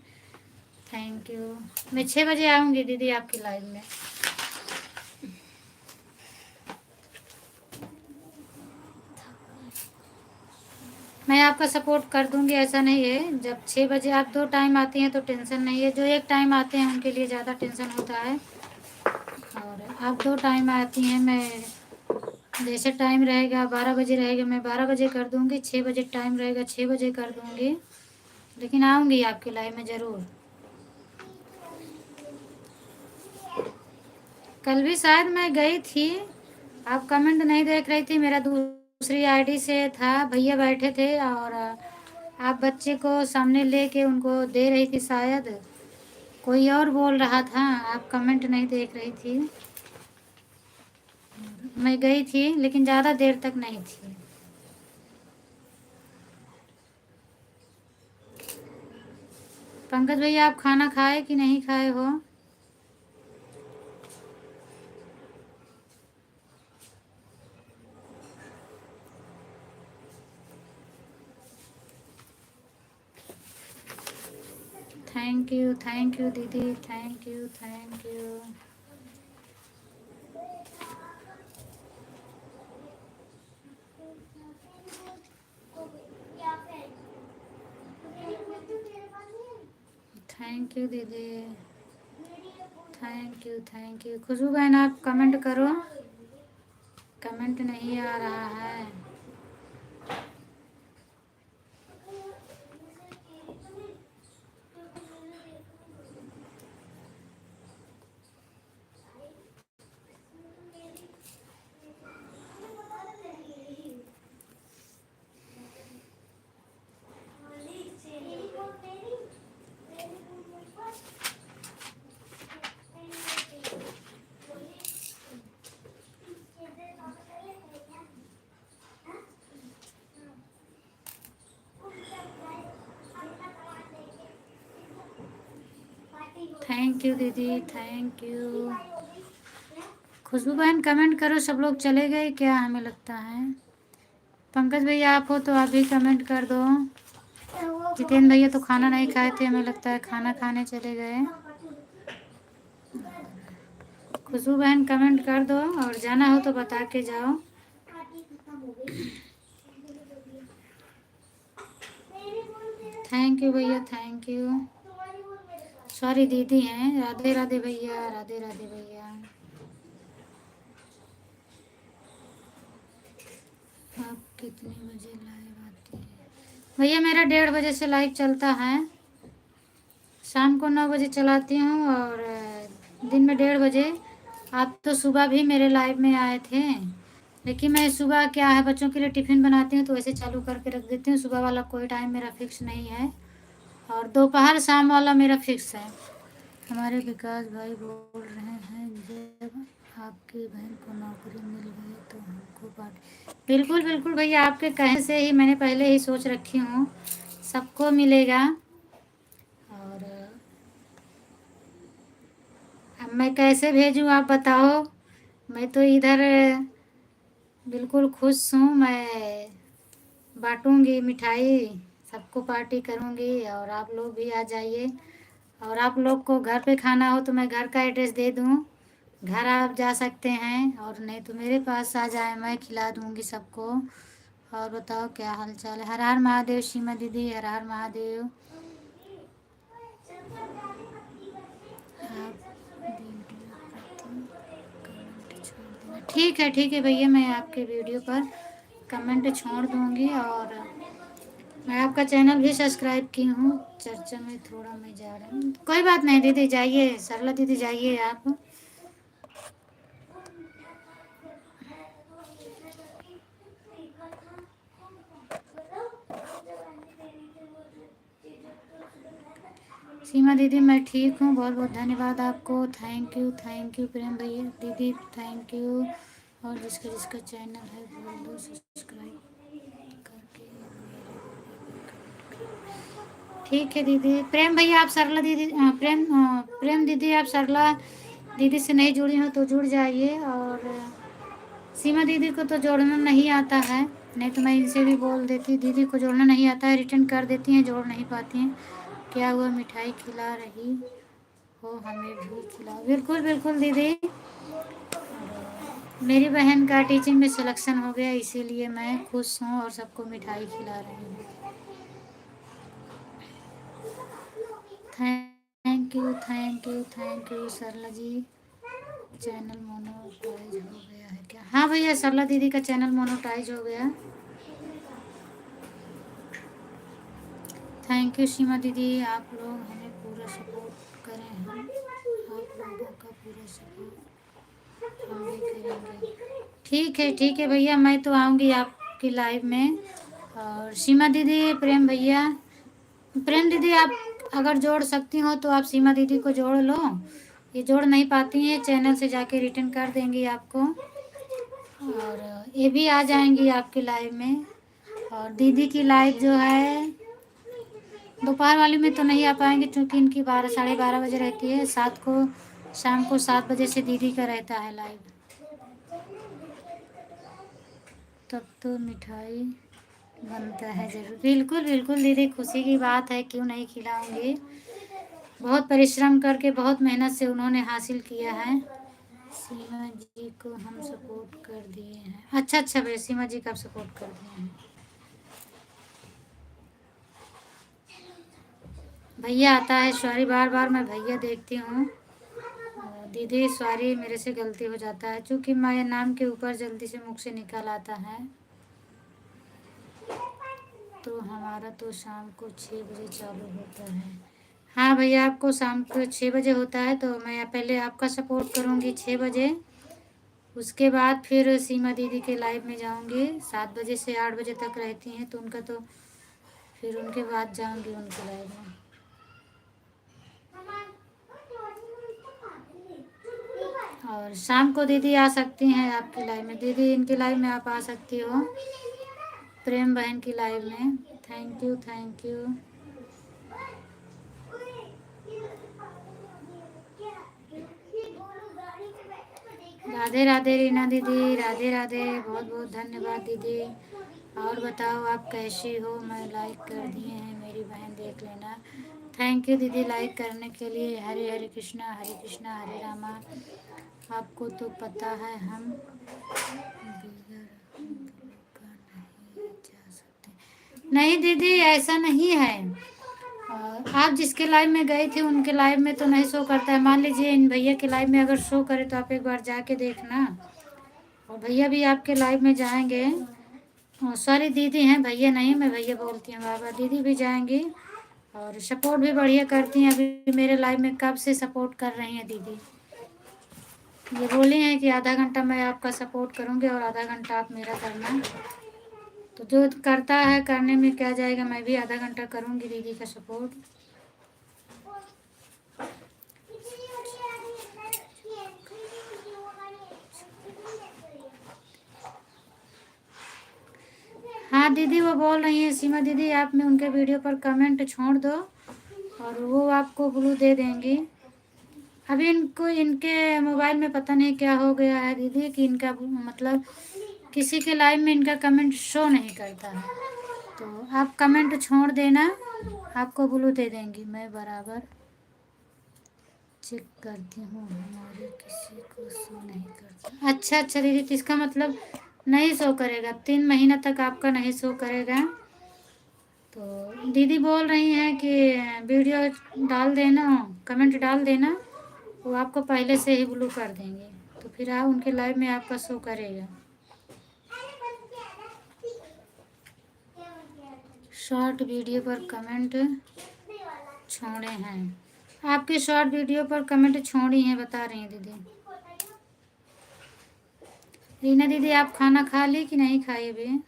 Thank you. मैं 6 बजे आऊँगी दीदी आपकी लाइव में। मैं आपका सपोर्ट कर दूंगी, ऐसा नहीं है। जब 6 बजे आप 2 टाइम आती हैं तो टेंशन नहीं है, जो एक टाइम आते हैं उनके लिए ज़्यादा टेंशन होता है, और आप 2 टाइम आती हैं, मैं जैसे टाइम रहेगा 12 बजे रहेगा मैं 12 बजे कर दूंगी, 6 बजे टाइम रहेगा 6 बजे कर दूंगी, लेकिन आऊँगी आपके लाइव में ज़रूर। कल भी शायद मैं गई थी, आप कमेंट नहीं देख रही थी, मेरा दूसरी आईडी से था, भैया बैठे थे और आप बच्चे को सामने लेके उनको दे रही थी, शायद कोई और बोल रहा था, आप कमेंट नहीं देख रही थी। मैं गई थी लेकिन ज़्यादा देर तक नहीं थी। पंकज भैया आप खाना खाए कि नहीं खाए हो? थैंक यू दीदी, थैंक यू। थैंक यू दीदी, थैंक यू। खुशबू बहन आप कमेंट करो, कमेंट नहीं आ रहा है। थैंक यू दीदी, थैंक यू। खुशबू बहन कमेंट करो, सब लोग चले गए क्या, हमें लगता है। पंकज भैया आप हो तो आप भी कमेंट कर दो। जितेंद्र भैया तो खाना नहीं खाए थे, हमें लगता है खाना खाने चले गए। खुशबू बहन कमेंट कर दो, और जाना हो तो बता के जाओ। थैंक यू भैया, थैंक यू। सॉरी दीदी हैं। राधे राधे भैया, राधे राधे भैया। आप कितने बजे लाइव आती है भैया? मेरा 1:30 बजे से लाइव चलता है। शाम को 9 बजे चलाती हूँ, और दिन में 1:30 बजे। आप तो सुबह भी मेरे लाइव में आए थे, लेकिन मैं सुबह क्या है, बच्चों के लिए टिफ़िन बनाती हूँ तो वैसे चालू करके रख देती हूँ। सुबह वाला कोई टाइम मेरा फिक्स नहीं है, और दोपहर शाम वाला मेरा फिक्स है। हमारे विकास भाई बोल रहे हैं, जब आपकी बहन को नौकरी मिल गई तो हमको पार्टी। बिल्कुल बिल्कुल भैया, आपके कहने से ही मैंने पहले ही सोच रखी हूँ, सबको मिलेगा। और अब मैं कैसे भेजूँ आप बताओ। मैं तो इधर बिल्कुल खुश हूँ। मैं बांटूँगी मिठाई, सबको पार्टी करूँगी, और आप लोग भी आ जाइए। और आप लोग को घर पे खाना हो तो मैं घर का एड्रेस दे दूँ, घर आप जा सकते हैं, और नहीं तो मेरे पास आ जाए, मैं खिला दूँगी सबको। और बताओ क्या हाल चाल है। हर हर महादेव सीमा दीदी, हर हर महादेव। आप वीडियो कमेंट छोड़ देना। ठीक है भैया, मैं आपके वीडियो पर कमेंट छोड़ दूँगी। और मैं आपका चैनल भी सब्सक्राइब की हूँ। चर्चा में थोड़ा मैं जा रही हूँ, कोई बात नहीं दीदी, जाइए सरला दीदी, जाइए आप। सीमा दीदी मैं ठीक हूँ, बहुत बहुत धन्यवाद आपको। थैंक यू प्रेम भैया दीदी, थैंक यू। और जिसका जिसका चैनल है बोल दो सब्सक्राइब करके। ठीक है दीदी। प्रेम भैया आप सरला दीदी, प्रेम दीदी आप सरला दीदी से नहीं जुड़ी हो तो जुड़ जाइए। और सीमा दीदी को तो जोड़ना नहीं आता है, नहीं तो मैं इनसे भी बोल देती। दीदी को जोड़ना नहीं आता है, रिटर्न कर देती हैं, जोड़ नहीं पाती हैं। क्या हुआ, मिठाई खिला रही हो, हमें भी खिलाओ। बिल्कुल बिल्कुल दीदी, मेरी बहन का टीचिंग में सिलेक्शन हो गया, इसीलिए मैं खुश हूँ और सबको मिठाई खिला रही हूँ। Thank you Sarla ji. Channel monetise हो गया है क्या? हाँ भैया, सरला दीदी का चैनल मोनोटाइज हो गया। थैंक यू सीमा दीदी, आप लोग हमें पूरा सपोर्ट करें, हम आप लोगों का पूरा सपोर्ट हम भी करेंगे। ठीक है भैया, मैं तो आऊँगी आपकी लाइव में। और सीमा दीदी, प्रेम दीदी आप अगर जोड़ सकती हो तो आप सीमा दीदी को जोड़ लो। ये जोड़ नहीं पाती हैं, चैनल से जाके रिटर्न कर देंगी आपको, और ये भी आ जाएंगी आपकी लाइव में। और दीदी की लाइव जो है दोपहर वाली में तो नहीं आ पाएंगे, क्योंकि इनकी 12 साढ़े 12 बजे रहती है। शाम को 7 बजे से दीदी का रहता है लाइव। तब तो मिठाई बनता है ज़रूर। बिल्कुल बिल्कुल दीदी, खुशी की बात है, क्यों नहीं खिलाऊंगी। बहुत परिश्रम करके, बहुत मेहनत से उन्होंने हासिल किया है। सीमा जी को हम सपोर्ट कर दिए हैं। अच्छा भैया, सीमा जी का आप सपोर्ट कर दिए हैं। भैया आता है, सॉरी, बार बार मैं भैया देखती हूँ। दीदी सॉरी, मेरे से गलती हो जाता है, क्योंकि मेरे नाम के ऊपर जल्दी से मुख से निकल आता है। तो हमारा तो शाम को 6 बजे चालू होता है। हाँ भैया, आपको शाम को 6 बजे होता है, तो मैं पहले आपका सपोर्ट करूँगी 6 बजे। उसके बाद फिर सीमा दीदी के लाइव में जाऊँगी। 7 बजे से 8 बजे तक रहती हैं, तो उनका तो फिर उनके बाद जाऊँगी उनके लाइव में। और शाम को दीदी आ सकती हैं आपकी लाइव में, दीदी इनकी लाइव में आप आ सकती हो, प्रेम बहन की लाइव में। Thank you. राधे राधे रीना दीदी, राधे राधे, बहुत बहुत धन्यवाद दीदी। और बताओ आप कैसी हो? मैं लाइक कर दिए हैं, मेरी बहन देख लेना। थैंक यू दीदी लाइक करने के लिए। हरे हरे कृष्णा हरे रामा। आपको तो पता है हम बिगड़ का नहीं जा सकते। नहीं दीदी ऐसा नहीं है। आप जिसके लाइव में गई थी उनके लाइव में तो नहीं शो करता है। मान लीजिए इन भैया के लाइव में अगर शो करे तो आप एक बार जाके देखना। और भैया भी आपके लाइव में जाएंगे। सॉरी दीदी हैं, भैया नहीं, मैं भैया बोलती हूँ बाबा। दीदी भी जाएंगी और सपोर्ट भी बढ़िया करती हैं। अभी मेरे लाइव में कब से सपोर्ट कर रही हैं दीदी। ये बोली हैं कि आधा घंटा मैं आपका सपोर्ट करूँगी और आधा घंटा आप मेरा करना। तो जो करता है करने में क्या जाएगा, मैं भी आधा घंटा करूँगी दीदी का सपोर्ट। हाँ दीदी वो बोल रही हैं सीमा दीदी आप में उनके वीडियो पर कमेंट छोड़ दो और वो आपको ब्लू दे देंगी। अभी इनको इनके मोबाइल में पता नहीं क्या हो गया है दीदी कि इनका मतलब किसी के लाइव में इनका कमेंट शो नहीं करता है। तो आप कमेंट छोड़ देना, आपको ब्लू दे देंगी। मैं बराबर चेक करती हूँ, हमारे किसी को शो नहीं करता। अच्छा अच्छा दीदी, तो इसका मतलब नहीं शो करेगा, 3 महीना तक आपका नहीं शो करेगा। तो दीदी बोल रही हैं कि वीडियो डाल देना, कमेंट डाल देना, वो आपको पहले से ही ब्लू कर देंगे। तो फिर आप उनके लाइव में आपका शो करेगा। शॉर्ट वीडियो पर कमेंट छोड़े हैं, आपके शॉर्ट वीडियो पर कमेंट छोड़ी हैं बता रही हैं दीदी। रीना दीदी आप खाना खा ली कि नहीं खाई अभी?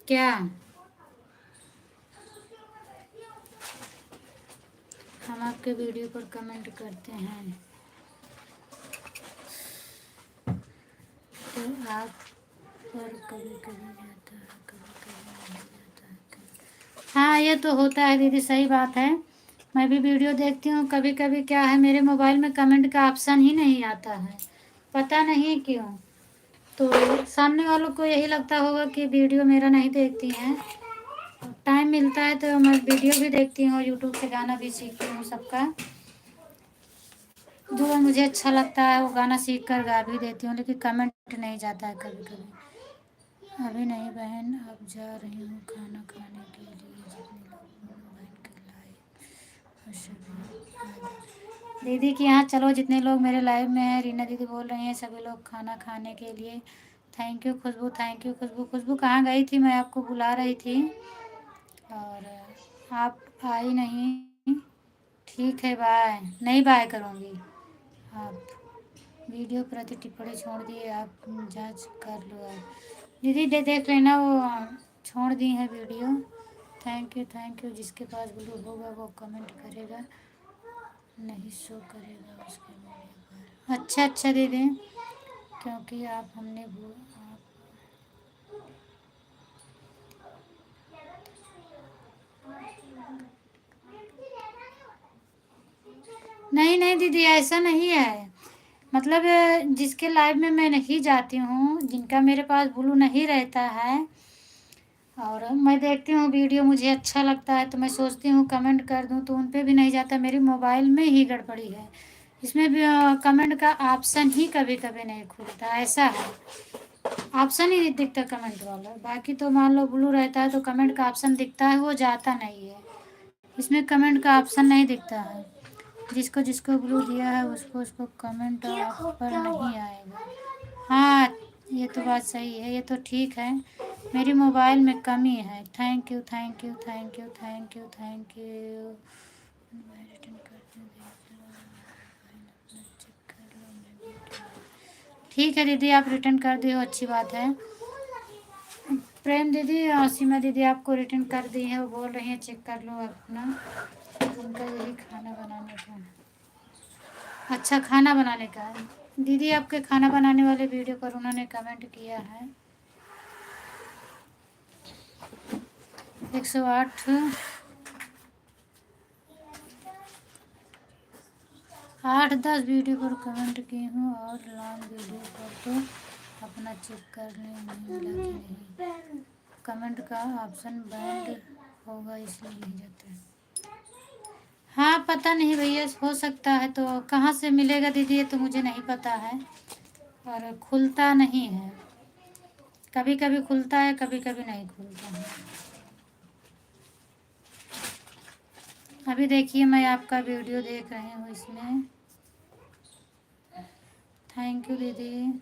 क्या हम आपके वीडियो पर कमेंट करते हैं तो आप पर कभी कभी जाता है, कभी कभी नहीं जाता है। हाँ ये तो होता है दीदी, सही बात है। मैं भी वीडियो देखती हूँ, कभी कभी क्या है मेरे मोबाइल में कमेंट का ऑप्शन ही नहीं आता है, पता नहीं क्यों। तो सामने वालों को यही लगता होगा कि वीडियो मेरा नहीं देखती हैं। टाइम मिलता है तो मैं वीडियो भी देखती हूँ, यूट्यूब से गाना भी सीखती हूँ सबका। जो मुझे अच्छा लगता है वो गाना सीख कर गा भी देती हूँ, लेकिन कमेंट नहीं जाता है कभी कभी। अभी नहीं बहन, अब जा रही हूँ खाना खाने के लिए। जितने लोग बहन के लाइव और सभी दीदी के यहाँ चलो, जितने लोग मेरे लाइव में हैं, रीना दीदी बोल रही हैं सभी लोग खाना खाने के लिए। Thank you Khushboo, thank you Khushboo. Khushboo कहाँ गई थी? मैं आपको बुला रही थी और आप आई नहीं। ठीक है बाय, नहीं बाय करूँगी। आप वीडियो प्रति टिप्पणी छोड़ दिए, आप जांच कर लो। आप दीदी देख लेना, वो छोड़ दी है वीडियो। Thank you. जिसके पास ब्लू होगा वो कमेंट करेगा, नहीं शो करेगा उसके वीडियो पर। अच्छा दीदी, क्योंकि आप हमने वो आप नहीं दीदी ऐसा नहीं है। मतलब जिसके लाइव में मैं नहीं जाती हूँ, जिनका मेरे पास ब्लू नहीं रहता है और मैं देखती हूँ वीडियो मुझे अच्छा लगता है तो मैं सोचती हूँ कमेंट कर दूँ, तो उन पे भी नहीं जाता। मेरी मोबाइल में ही गड़बड़ी है, इसमें भी कमेंट का ऑप्शन ही कभी कभी नहीं खुलता, ऐसा है। ऑप्शन ही नहीं दिखता कमेंट वाला। बाकी तो मान लो ब्लू रहता है तो कमेंट का ऑप्शन दिखता है, वो जाता नहीं है। इसमें कमेंट का ऑप्शन नहीं दिखता है। जिसको जिसको ब्लू दिया है उसको उसको कमेंट पर नहीं आएगा। हाँ ये तो बात सही है, ये तो ठीक है। मेरी मोबाइल में कमी है। Thank you. ठीक है दीदी, आप रिटर्न कर दिए, अच्छी बात है। प्रेम दीदी और सीमा दीदी आपको रिटर्न कर दी है, वो बोल रही हैं चेक कर लो अपना, उनका यही खाना बनाने का है। अच्छा, खाना बनाने का है दीदी, आपके खाना बनाने वाले वीडियो पर उन्होंने कमेंट किया है 108 8-10 वीडियो पर कमेंट की हूँ, और लॉन्ग वीडियो पर तो अपना चेक कर लें, नहीं मिला कि नहीं। कमेंट का ऑप्शन बैंड होगा इसलिए नहीं जाता है। हाँ पता नहीं भैया, हो सकता है, तो कहाँ से मिलेगा दीदी ये तो मुझे नहीं पता है, और खुलता नहीं है, कभी कभी खुलता है, कभी कभी नहीं खुलता है। अभी देखिए मैं आपका वीडियो देख रही हूँ इसमें। थैंक यू दीदी।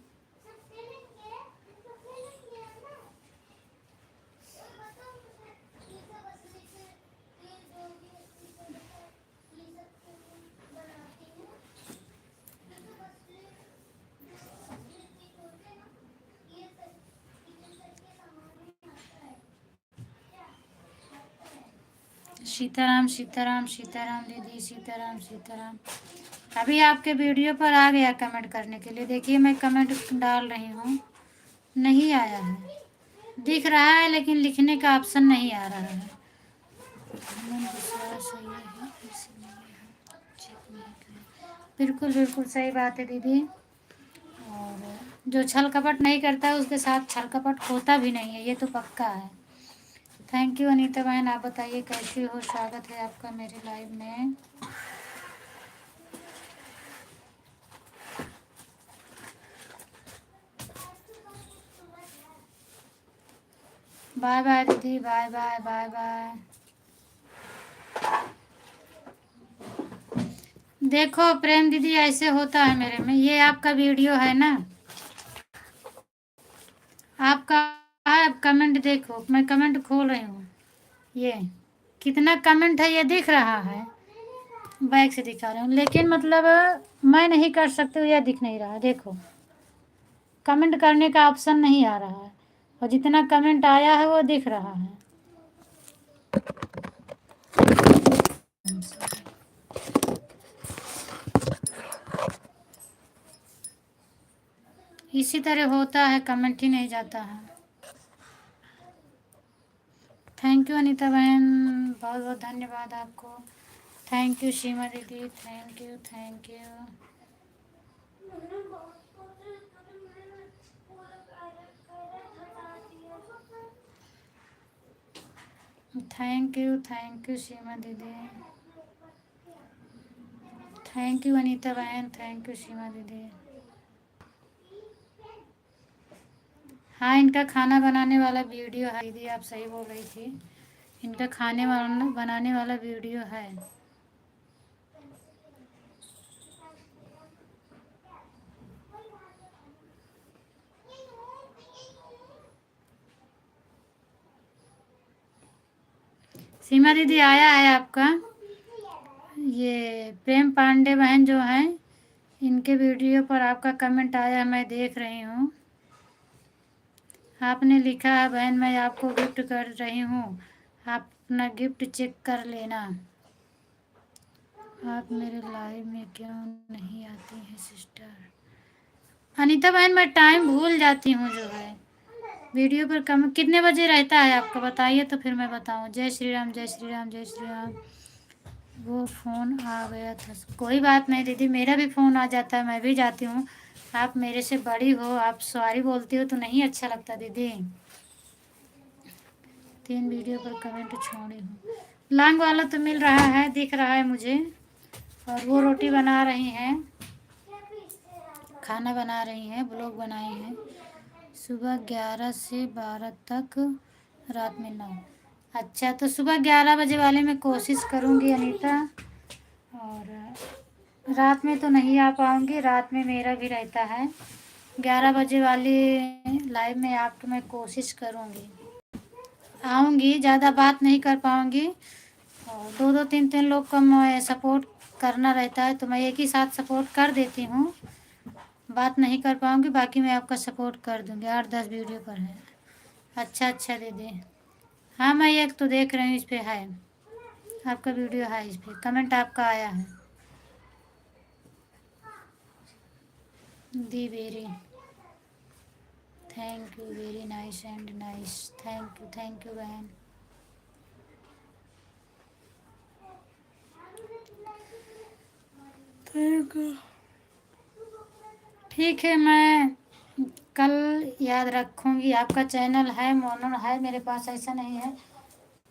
सीताराम सीताराम सीताराम दीदी, सीताराम सीताराम। अभी आपके वीडियो पर आ गया कमेंट करने के लिए, देखिए मैं कमेंट डाल रही हूँ, नहीं आया है, दिख रहा है लेकिन लिखने का ऑप्शन नहीं आ रहा है। बिल्कुल बिल्कुल सही बात है दीदी, और जो छल कपट नहीं करता उसके साथ छल कपट होता भी नहीं है, ये तो पक्का है। थैंक यू अनीता बहन, आप बताइए कैसी हो, स्वागत है आपका मेरे लाइव में। बाय बाय दीदी, बाय बाय बाय बाय। देखो प्रेम दीदी, ऐसे होता है मेरे में, ये आपका वीडियो है ना, आपका आप कमेंट देखो, मैं कमेंट खोल रही हूँ, ये कितना कमेंट है ये दिख रहा है, बैक से दिखा रही हूँ, लेकिन मतलब मैं नहीं कर सकती हूँ, यह दिख नहीं रहा है, देखो कमेंट करने का ऑप्शन नहीं आ रहा है, और जितना कमेंट आया है वो दिख रहा है। इसी तरह होता है, कमेंट ही नहीं जाता है। थैंक यू अनीता बहन, बहुत बहुत धन्यवाद आपको। थैंक यू सीमा दीदी, thank you thank you. Thank you Seema दीदी, थैंक यू अनीता बहन, थैंक यू सीमा दीदी। हाँ, इनका खाना बनाने वाला वीडियो है दीदी, आप सही बोल रही थी, इनका बनाने वाला वीडियो है। सीमा दीदी आया है आपका, ये प्रेम पांडे बहन जो हैं, इनके वीडियो पर आपका कमेंट आया, मैं देख रही हूँ। आपने लिखा है बहन मैं आपको गिफ्ट कर रही हूँ, आप अपना गिफ्ट चेक कर लेना। आप मेरे लाइव में क्यों नहीं आती हैं सिस्टर? अनीता बहन मैं टाइम भूल जाती हूँ, जो है वीडियो पर कम कितने बजे रहता है आपका बताइए, तो फिर मैं बताऊँ। जय श्री राम जय श्री राम जय श्री राम। वो फ़ोन आ गया था, कोई बात नहीं दीदी, मेरा भी फ़ोन आ जाता है, मैं भी जाती हूँ, आप मेरे से बड़ी हो, आप सॉरी बोलती हो तो नहीं अच्छा लगता दीदी। 3 वीडियो पर कमेंट छोड़ी हूँ, लॉन्ग वाला तो मिल रहा है, दिख रहा है मुझे, और वो रोटी बना रही हैं, खाना बना रही हैं, ब्लॉग बनाए हैं, सुबह 11 से 12 तक, रात में 9। अच्छा, तो सुबह 11 बजे वाले में कोशिश करूँगी अनीता, और रात में तो नहीं आ पाऊँगी, रात में मेरा भी रहता है। 11 बजे वाली लाइव में आपको मैं कोशिश करूँगी, आऊँगी, ज़्यादा बात नहीं कर पाऊँगी, और 2-2 3-3 लोग का मैं सपोर्ट करना रहता है, तो मैं एक ही साथ सपोर्ट कर देती हूँ, बात नहीं कर पाऊँगी, बाकी मैं आपका सपोर्ट कर दूँगी। 8-10 वीडियो पर है। अच्छा दीदी। हाँ, मैं एक तो देख रही हूँ, इस पे है आपका वीडियो, है इस पे कमेंट आपका आया है। दी very thank you, very nice and nice. Thank you बहन। Thank you. ठीक है, मैं कल याद रखूँगी। आपका चैनल है, मोनन है मेरे पास, ऐसा नहीं है।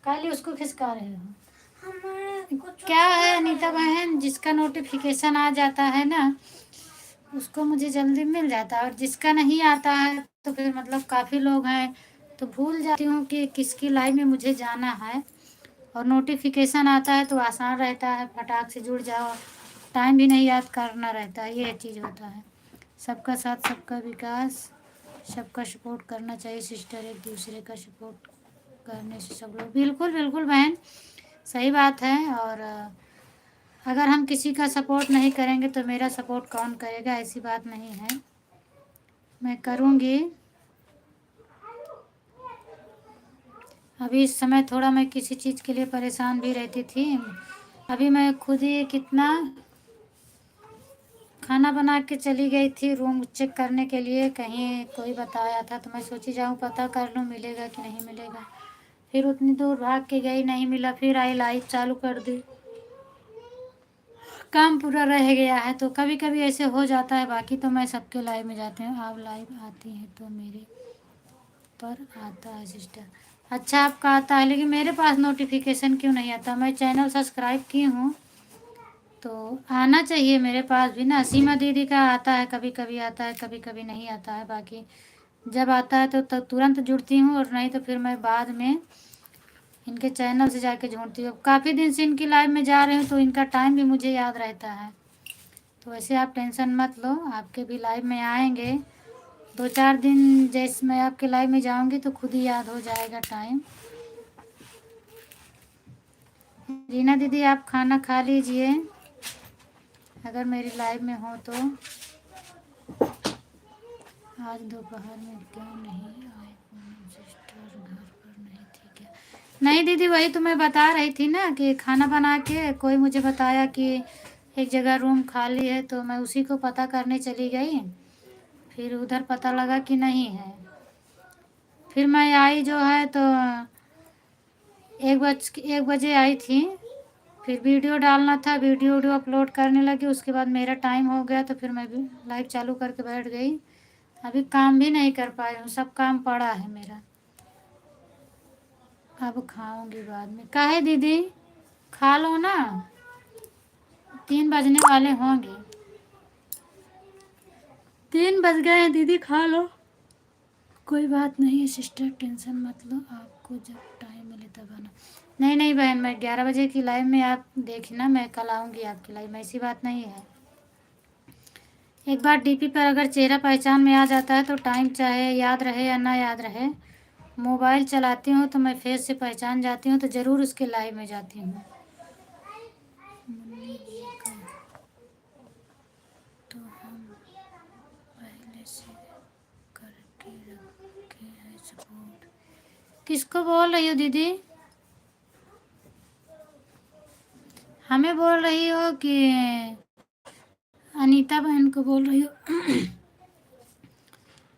काली उसको खिसका रहे हो। क्या है अनीता बहन, जिसका नोटिफिकेशन आ जाता है ना, उसको मुझे जल्दी मिल जाता है, और जिसका नहीं आता है तो फिर मतलब काफ़ी लोग हैं तो भूल जाती हूँ कि किसकी लाइव में मुझे जाना है। और नोटिफिकेशन आता है तो आसान रहता है, फटाक से जुड़ जाओ, टाइम भी नहीं याद करना रहता है, ये चीज़ होता है। सबका साथ सबका विकास, सबका सपोर्ट करना चाहिए सिस्टर, एक दूसरे का सपोर्ट करने से सब लोग। बिल्कुल बिल्कुल बहन, सही बात है। और अगर हम किसी का सपोर्ट नहीं करेंगे तो मेरा सपोर्ट कौन करेगा, ऐसी बात नहीं है, मैं करूँगी। अभी इस समय थोड़ा मैं किसी चीज़ के लिए परेशान भी रहती थी। अभी मैं खुद ही कितना खाना बना के चली गई थी रूम चेक करने के लिए, कहीं कोई बताया था तो मैं सोची जाऊँ पता कर लूँ मिलेगा कि नहीं मिलेगा। फिर उतनी दूर भाग के गई, नहीं मिला, फिर आई लाइव चालू कर दी, काम पूरा रह गया है। तो कभी कभी ऐसे हो जाता है, बाकी तो मैं सबके लाइव में जाती हूँ। आप लाइव आती हैं तो मेरे पर आता है सिस्टर। अच्छा, आपका आता है, लेकिन मेरे पास नोटिफिकेशन क्यों नहीं आता? मैं चैनल सब्सक्राइब की हूँ तो आना चाहिए मेरे पास भी ना। सीमा दीदी का आता है, कभी कभी आता है, कभी कभी नहीं आता है। बाकी जब आता है तो तुरंत जुड़ती हूँ, और नहीं तो फिर मैं बाद में इनके चैनल से जाके ढूंढती हूँ। काफ़ी दिन से इनकी लाइव में जा रही हूँ तो इनका टाइम भी मुझे याद रहता है। तो वैसे आप टेंशन मत लो, आपके भी लाइव में आएंगे। 2-4 दिन जैसे मैं आपके लाइव में जाऊंगी तो खुद ही याद हो जाएगा टाइम। रीना दीदी, आप खाना खा लीजिए अगर मेरी लाइव में हो तो। आज दोपहर में क्यों नहीं आए पूनम सिस्टर, घर पर नहीं थी क्या? नहीं दीदी, वही तो मैं बता रही थी ना कि खाना बना के कोई मुझे बताया कि एक जगह रूम खाली है, तो मैं उसी को पता करने चली गई। फिर उधर पता लगा कि नहीं है, फिर मैं आई जो है तो 1 बजे आई थी। फिर वीडियो डालना था, वीडियो अपलोड करने लगी, उसके बाद मेरा टाइम हो गया तो फिर मैं भी लाइव चालू करके बैठ गई। अभी काम भी नहीं कर पाई हूँ, सब काम पड़ा है मेरा। अब खाऊंगी बाद में। काहे दीदी, खा लो ना, 3 बजने वाले होंगे। 3 बज गए हैं दीदी, खा लो। कोई बात नहीं है सिस्टर, टेंशन मत लो, आपको जब टाइम मिले तब आना। नहीं नहीं बहन, मैं 11 बजे की लाइव में आप देखना, मैं कल आऊँगी आपकी लाइव में, ऐसी बात नहीं है। एक बार डीपी पर अगर चेहरा पहचान में आ जाता है तो टाइम चाहे याद रहे या ना याद रहे, मोबाइल चलाती हूँ तो मैं फेस से पहचान जाती हूँ, तो ज़रूर उसके लाइव में जाती हूँ। मुन्नी जी का तो हम पहले से करके रखे हैं सपोर्ट। किसको बोल रही हो दीदी? हमें बोल रही हो कि अनीता बहन को बोल रही हो?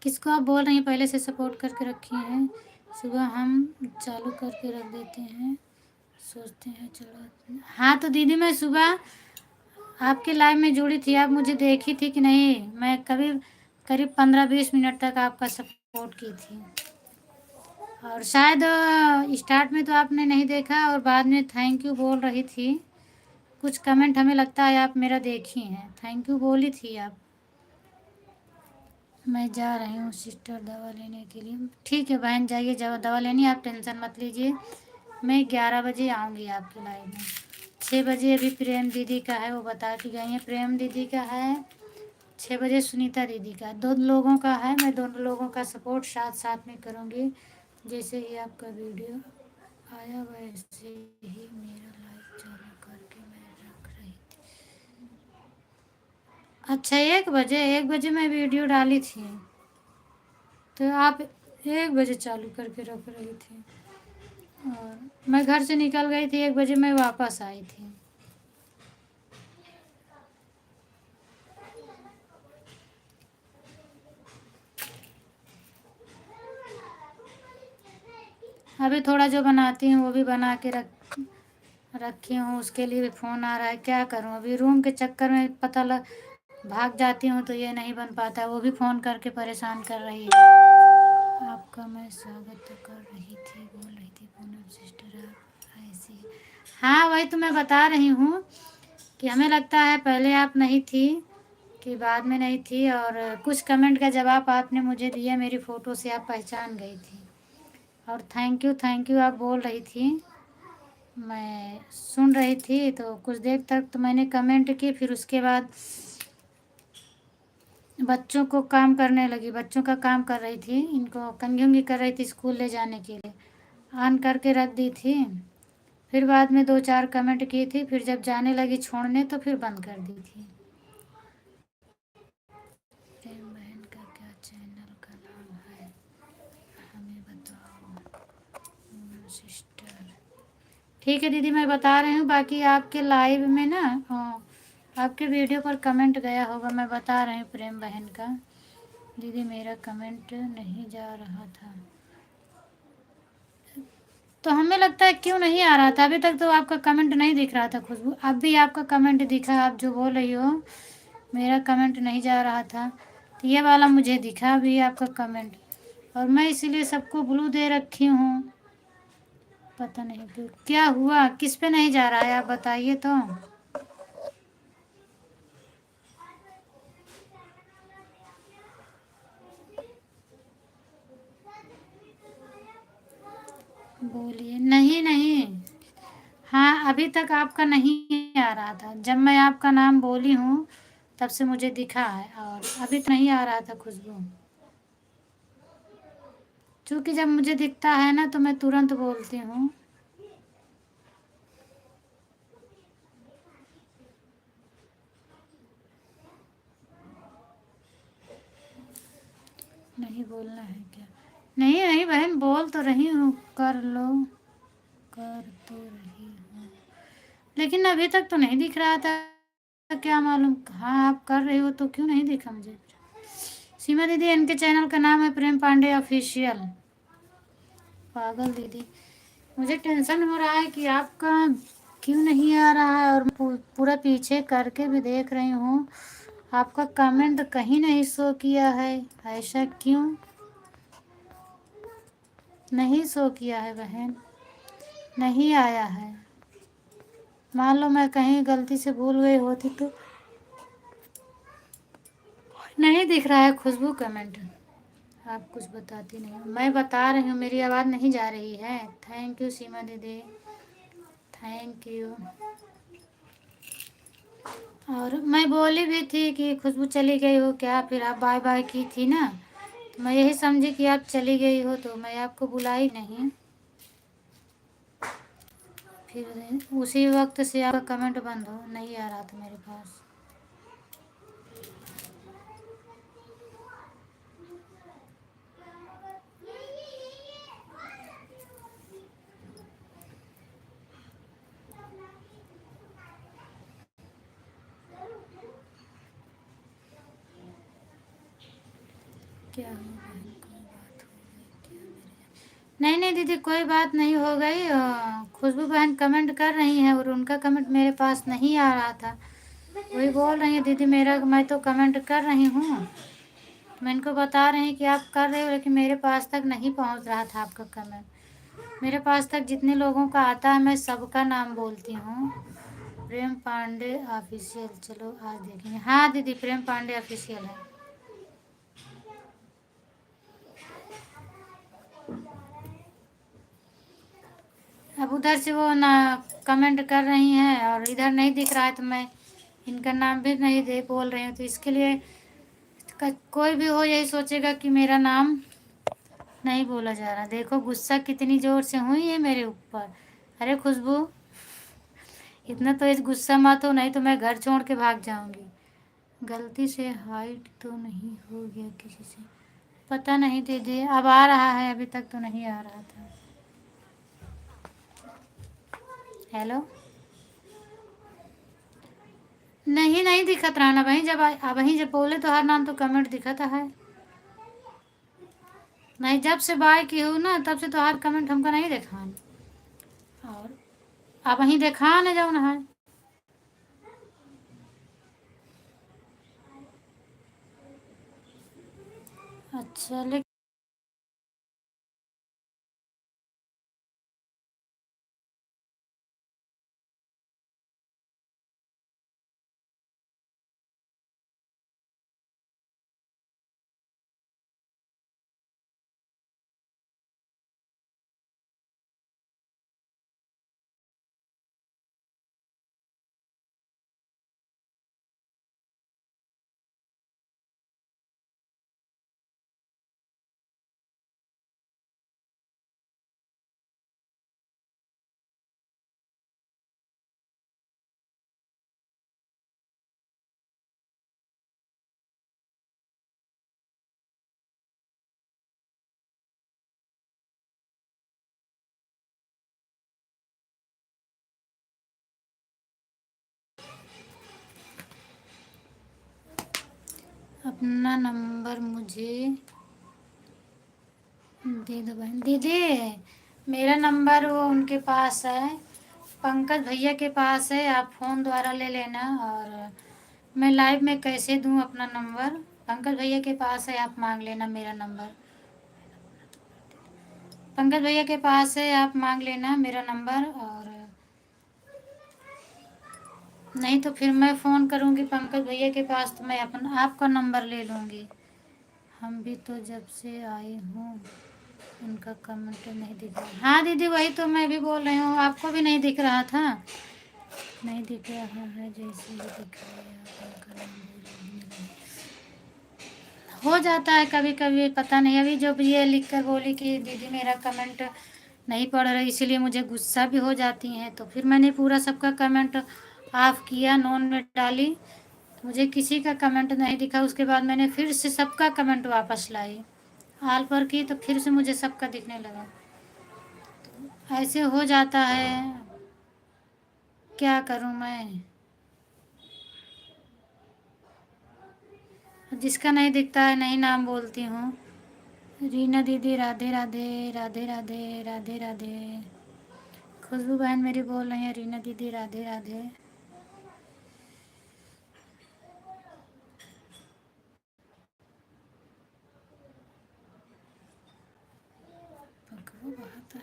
किसको आप बोल रही हैं पहले से सपोर्ट करके रखी हैं? सुबह हम चालू करके रख देते हैं, सोचते हैं चलो। हाँ तो दीदी, मैं सुबह आपके लाइव में जुड़ी थी, आप मुझे देखी थी कि नहीं? मैं करीब 15-20 मिनट तक आपका सपोर्ट की थी, और शायद स्टार्ट में तो आपने नहीं देखा, और बाद में थैंक यू बोल रही थी। कुछ कमेंट हमें लगता है आप मेरा देखी हैं, थैंक यू बोली थी आप। मैं जा रही हूँ सिस्टर दवा लेने के लिए। ठीक है बहन, जाइए दवा लेनी, आप टेंशन मत लीजिए। मैं 11 बजे आऊँगी आपके लाइव में। 6 बजे अभी प्रेम दीदी का है, वो बता के गई हैं, प्रेम दीदी का है। 6 बजे सुनीता दीदी का, 2 लोगों का है। मैं दोनों लोगों का सपोर्ट साथ साथ में करूँगी। जैसे ही आपका वीडियो आया वैसे ही मेरा लाइव चालू करके मैं रख रही थी। अच्छा 1 बजे मैं वीडियो डाली थी, तो आप 1 बजे चालू करके रख रही थी और मैं घर से निकल गई थी, 1 बजे मैं वापस आई थी। अभी थोड़ा जो बनाती हूँ वो भी बना के रखी हूँ, उसके लिए भी फ़ोन आ रहा है। क्या करूँ अभी, रूम के चक्कर में पता लग भाग जाती हूँ तो ये नहीं बन पाता, वो भी फ़ोन करके परेशान कर रही है। आपका मैं स्वागत तो कर रही थी, बोल रही थी पूनम सिस्टर आप ऐसी। हाँ वही तो मैं बता रही हूँ कि हमें लगता है पहले आप नहीं थी कि बाद में नहीं थी, और कुछ कमेंट का जवाब आपने मुझे दिया, मेरी फ़ोटो से आप पहचान गई थी। और थैंक यू आप बोल रही थी, मैं सुन रही थी तो कुछ देर तक तो मैंने कमेंट की, फिर उसके बाद बच्चों को काम करने लगी, बच्चों का काम कर रही थी, इनको कंघी कर रही थी स्कूल ले जाने के लिए, ऑन करके रख दी थी। फिर बाद में 2-4 कमेंट की थी, फिर जब जाने लगी छोड़ने तो फिर बंद कर दी थी। प्रेम बहन का क्या चैनल का नाम है हमें बताओ सिस्टर। ठीक है दीदी मैं बता रही हूँ, बाकी आपके लाइव में ना आपके वीडियो पर कमेंट गया होगा, मैं बता रही हूँ प्रेम बहन का। दीदी मेरा कमेंट नहीं जा रहा था, तो हमें लगता है क्यों नहीं आ रहा था, अभी तक तो आपका कमेंट नहीं दिख रहा था खुशबू, अब भी आपका कमेंट दिखा, आप जो बोल रही हो मेरा कमेंट नहीं जा रहा था, तो ये वाला मुझे दिखा भी आपका कमेंट, और मैं इसीलिए सबको ब्लू दे रखी हूँ। पता नहीं क्यों, क्या हुआ, किस पे नहीं जा रहा है आप बताइए तो। बोलिए। नहीं नहीं, हाँ अभी तक आपका नहीं आ रहा था, जब मैं आपका नाम बोली हूँ तब से मुझे दिखा है, और अभी तो नहीं आ रहा था खुशबू, क्योंकि जब मुझे दिखता है ना तो मैं तुरंत बोलती हूँ। नहीं बोलना है क्या, नहीं नहीं बहन बोल तो रही हूँ, कर लो, कर तो रही हूँ, लेकिन अभी तक तो नहीं दिख रहा था, क्या मालूम। हाँ आप कर रही हो तो क्यों नहीं दिखा मुझे। सीमा दीदी इनके चैनल का नाम है प्रेम पांडे ऑफिशियल। पागल दीदी, मुझे टेंशन हो रहा है कि आपका क्यों नहीं आ रहा है, और पूरा पीछे करके भी देख रही हूँ, आपका कमेंट कहीं नहीं शो किया है, ऐसा क्यों नहीं शो किया है बहन, नहीं आया है। मान लो मैं कहीं गलती से भूल गई होती तो। नहीं दिख रहा है खुशबू कमेंट, आप कुछ बताती नहीं, मैं बता रही हूँ मेरी आवाज़ नहीं जा रही है। थैंक यू सीमा दीदी, थैंक यू। और मैं बोली भी थी कि खुशबू चली गई हो क्या, फिर आप बाय बाय की थी ना, तो मैं यही समझी कि आप चली गई हो, तो मैं आपको बुलाई नहीं। फिर उसी वक्त से आपका कमेंट बंद हो नहीं आ रहा था मेरे पास। क्या हुआ बहन, कोई बात हो गई क्या मेरे। नहीं नहीं दीदी कोई बात नहीं हो गई, खुशबू बहन कमेंट कर रही हैं और उनका कमेंट मेरे पास नहीं आ रहा था, वही बोल रही है दीदी मेरा, मैं तो कमेंट कर रही हूँ, मैं इनको बता रही हैं कि आप कर रहे हो, लेकिन मेरे पास तक नहीं पहुँच रहा था आपका कमेंट। मेरे पास तक जितने लोगों का आता है मैं सबका नाम बोलती हूँ। प्रेम पांडे ऑफिशियल, चलो आज देखेंगे। हाँ दीदी प्रेम पांडे ऑफिशियल है। अब उधर से वो ना कमेंट कर रही हैं और इधर नहीं दिख रहा है, तो मैं इनका नाम भी नहीं दे बोल रही हूँ, तो इसके लिए कोई भी हो यही सोचेगा कि मेरा नाम नहीं बोला जा रहा। देखो गुस्सा कितनी ज़ोर से हुई है मेरे ऊपर। अरे खुशबू इतना तो इस गुस्सा मत हो, नहीं तो मैं घर छोड़ के भाग जाऊंगी। गलती से हाइड तो नहीं हो गया किसी से? पता नहीं दीदी, अब आ रहा है, अभी तक तो नहीं आ रहा था। हेलो, नहीं नहीं दिखत रहा ना भाई, जब वहीं जब बोले तो हर नाम तो कमेंट दिखता है। नहीं, जब से बाय की हूँ ना तब से तो हर कमेंट हमको नहीं देखा। और अब वहीं देखा न जाओ ना है। अच्छा, लेकिन अपना नंबर मुझे दे दो बहन। दीदी, मेरा नंबर वो उनके पास है, पंकज भैया के पास है, आप फ़ोन द्वारा ले लेना। और मैं लाइव में कैसे दूँ अपना नंबर? पंकज भैया के पास है, आप मांग लेना मेरा नंबर। पंकज भैया के पास है, आप मांग लेना मेरा नंबर। और नहीं तो फिर मैं फ़ोन करूँगी पंकज भैया के पास, तो मैं अपना आपका नंबर ले लूँगी। हम भी तो जब से आई हूँ उनका कमेंट नहीं दिख रहा। हाँ दीदी, वही तो मैं भी बोल रही हूँ, आपको भी नहीं दिख रहा था। नहीं दिख रहा है, जैसे ही दिख रहा है आप उनका नाम बोल। हो जाता है कभी कभी, पता नहीं। अभी जब ये लिख कर बोली कि दीदी मेरा कमेंट नहीं पढ़ रही, इसीलिए मुझे गुस्सा भी हो जाती हैं। तो फिर मैंने पूरा सबका कमेंट ऑफ किया, नोन में डाली, तो मुझे किसी का कमेंट नहीं दिखा। उसके बाद मैंने फिर से सबका कमेंट वापस लाई, ऑल पर की, तो फिर से मुझे सबका दिखने लगा। ऐसे हो जाता है, क्या करूं मैं? जिसका नहीं दिखता है नहीं नाम बोलती हूँ। रीना दीदी राधे राधे, राधे राधे, राधे राधे। खुशबू बहन मेरी बोल रही है रीना दीदी राधे राधे। पकड़ो बहुत है।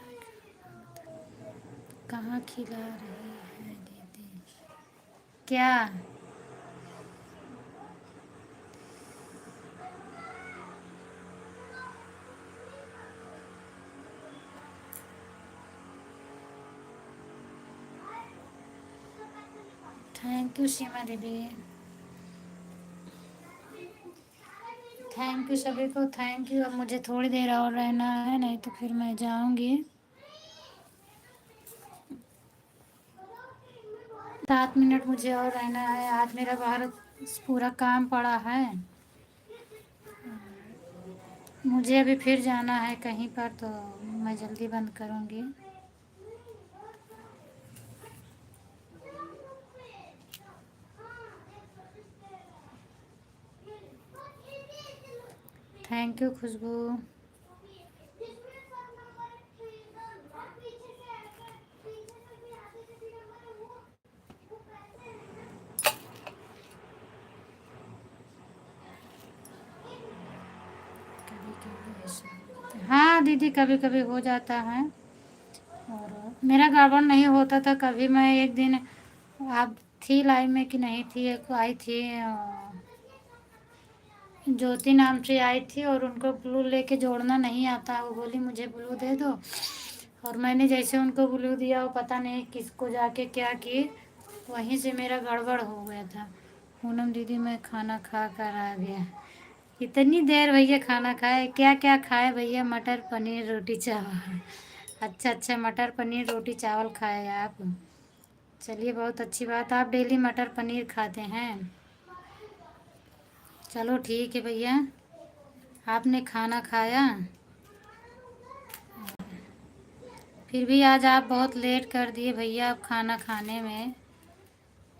कहाँ खिला रही है दीदी? क्या? थैंक यू सीमा दीदी, थैंक यू सभी को, थैंक यू। अब मुझे थोड़ी देर और रहना है, नहीं तो फिर मैं जाऊंगी। 7 मिनट मुझे और रहना है। आज मेरा बाहर पूरा काम पड़ा है, मुझे अभी फिर जाना है कहीं पर, तो मैं जल्दी बंद करूंगी। थैंक यू खुशबू। कभी कभी ऐसा होता है। हाँ दीदी, कभी कभी हो जाता है। और मेरा गड़बड़ नहीं होता था कभी। मैं एक दिन, आप थी लाइव में कि नहीं थी, एक आई थी ज्योति नाम से आई थी, और उनको ब्लू लेके जोड़ना नहीं आता। वो बोली मुझे ब्लू दे दो, और मैंने जैसे उनको ब्लू दिया, वो पता नहीं किसको जाके क्या की, वहीं से मेरा गड़बड़ हो गया था। पूनम दीदी मैं खाना खा कर आ गया। इतनी देर भैया खाना खाए? क्या क्या खाए भैया? मटर पनीर रोटी चावल। अच्छा अच्छा, मटर पनीर रोटी चावल खाए आप? चलिए बहुत अच्छी बात, आप डेली मटर पनीर खाते हैं। चलो ठीक है भैया, आपने खाना खाया? फिर भी आज आप बहुत लेट कर दिए भैया आप खाना खाने में।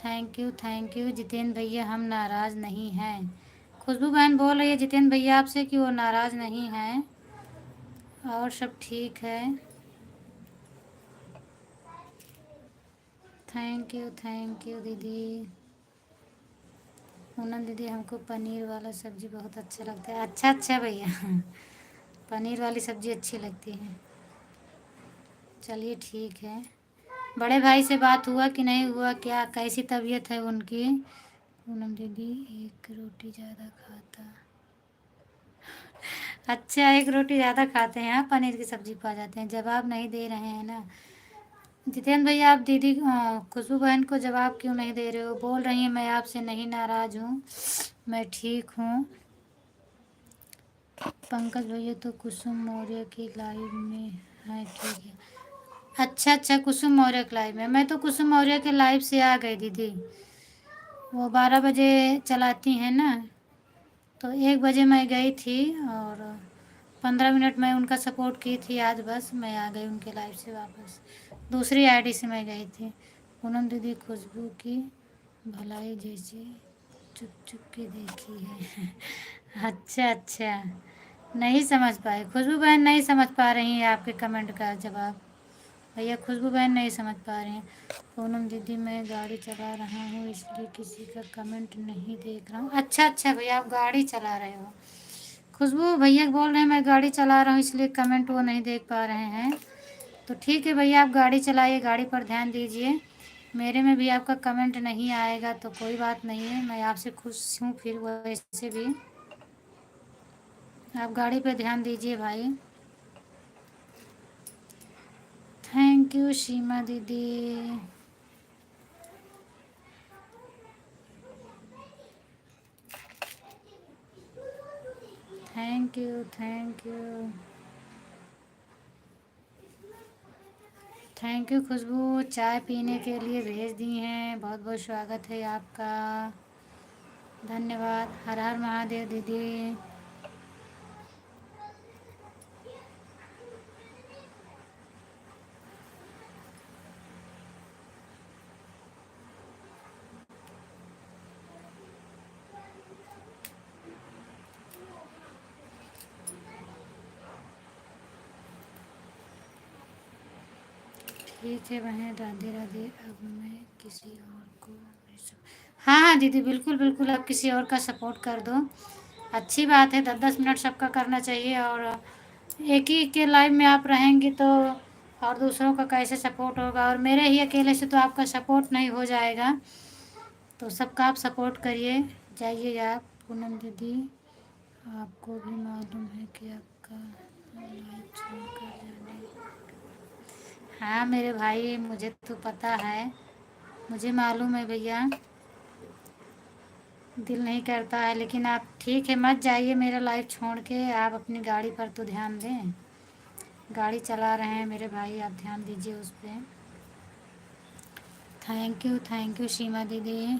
थैंक यू जितेंद्र भैया, हम नाराज़ नहीं हैं। खुशबू बहन बोल रही है जितेंद्र भैया आपसे कि वो नाराज़ नहीं हैं और सब ठीक है। थैंक यू दीदी। पूनम दीदी, हमको पनीर वाला सब्ज़ी बहुत अच्छा लगता है। अच्छा भैया पनीर वाली सब्ज़ी अच्छी लगती है। चलिए ठीक है। बड़े भाई से बात हुआ कि नहीं हुआ, क्या कैसी तबीयत है उनकी? पूनम दीदी, एक रोटी ज़्यादा खाता। अच्छा, एक रोटी ज़्यादा खाते हैं आप, पनीर की सब्ज़ी पा जाते हैं। जवाब नहीं दे रहे हैं ना जितेंद्र भैया आप? दीदी खुशबू बहन को जवाब क्यों नहीं दे रहे हो? बोल रही हैं मैं आपसे नहीं नाराज़ हूँ, मैं ठीक हूँ। पंकज भैया तो कुसुम मौर्य की लाइव में है, ठीक है। अच्छा कुसुम मौर्य के लाइव में, मैं तो कुसुम मौर्य के लाइव से आ गई दीदी। वो 12 बजे चलाती हैं ना, तो 1 बजे मैं गई थी और 15 मिनट मैं उनका सपोर्ट की थी। आज बस मैं आ गई उनके लाइव से वापस, दूसरी आईडी से मैं गई थी। पूनम दीदी खुशबू की भलाई जैसे चुप चुप के देखी है अच्छा नहीं समझ पाए खुशबू बहन, नहीं समझ पा रही हैं आपके कमेंट का जवाब भैया। खुशबू बहन नहीं समझ पा रही हैं। पूनम दीदी, मैं गाड़ी चला रहा हूँ इसलिए किसी का कमेंट नहीं देख रहा हूँ। अच्छा भैया आप गाड़ी चला रहे हो? खुशबू भैया बोल रहे हैं मैं गाड़ी चला रहा हूँ इसलिए कमेंट वो नहीं देख पा रहे हैं। तो ठीक है भैया, आप गाड़ी चलाइए, गाड़ी पर ध्यान दीजिए। मेरे में भी आपका कमेंट नहीं आएगा तो कोई बात नहीं है, मैं आपसे खुश हूँ। फिर वैसे भी आप गाड़ी पे ध्यान दीजिए भाई। थैंक यू सीमा दीदी। थैंक यू खुशबू, चाय पीने के लिए भेज दी हैं, बहुत बहुत स्वागत है आपका, धन्यवाद। हर हर महादेव दीदी। ठीक है बहन, राधे राधे। अब मैं किसी और को नहीं हाँ दीदी, बिल्कुल आप किसी और का सपोर्ट कर दो, अच्छी बात है। 10-10 मिनट सबका करना चाहिए, और एक ही के लाइव में आप रहेंगी तो और दूसरों का कैसे सपोर्ट होगा? और मेरे ही अकेले से तो आपका सपोर्ट नहीं हो जाएगा, तो सबका आप सपोर्ट करिए। जाइए आप। पूनम दीदी, आपको भी मालूम है कि आपका लाइव छोड़कर जाने। हाँ मेरे भाई, मुझे तो पता है, मुझे मालूम है भैया, दिल नहीं करता है। लेकिन आप ठीक है, मत जाइए मेरा लाइव छोड़ के, आप अपनी गाड़ी पर तो ध्यान दें। गाड़ी चला रहे हैं मेरे भाई, आप ध्यान दीजिए उस पर। थैंक यू सीमा दीदी।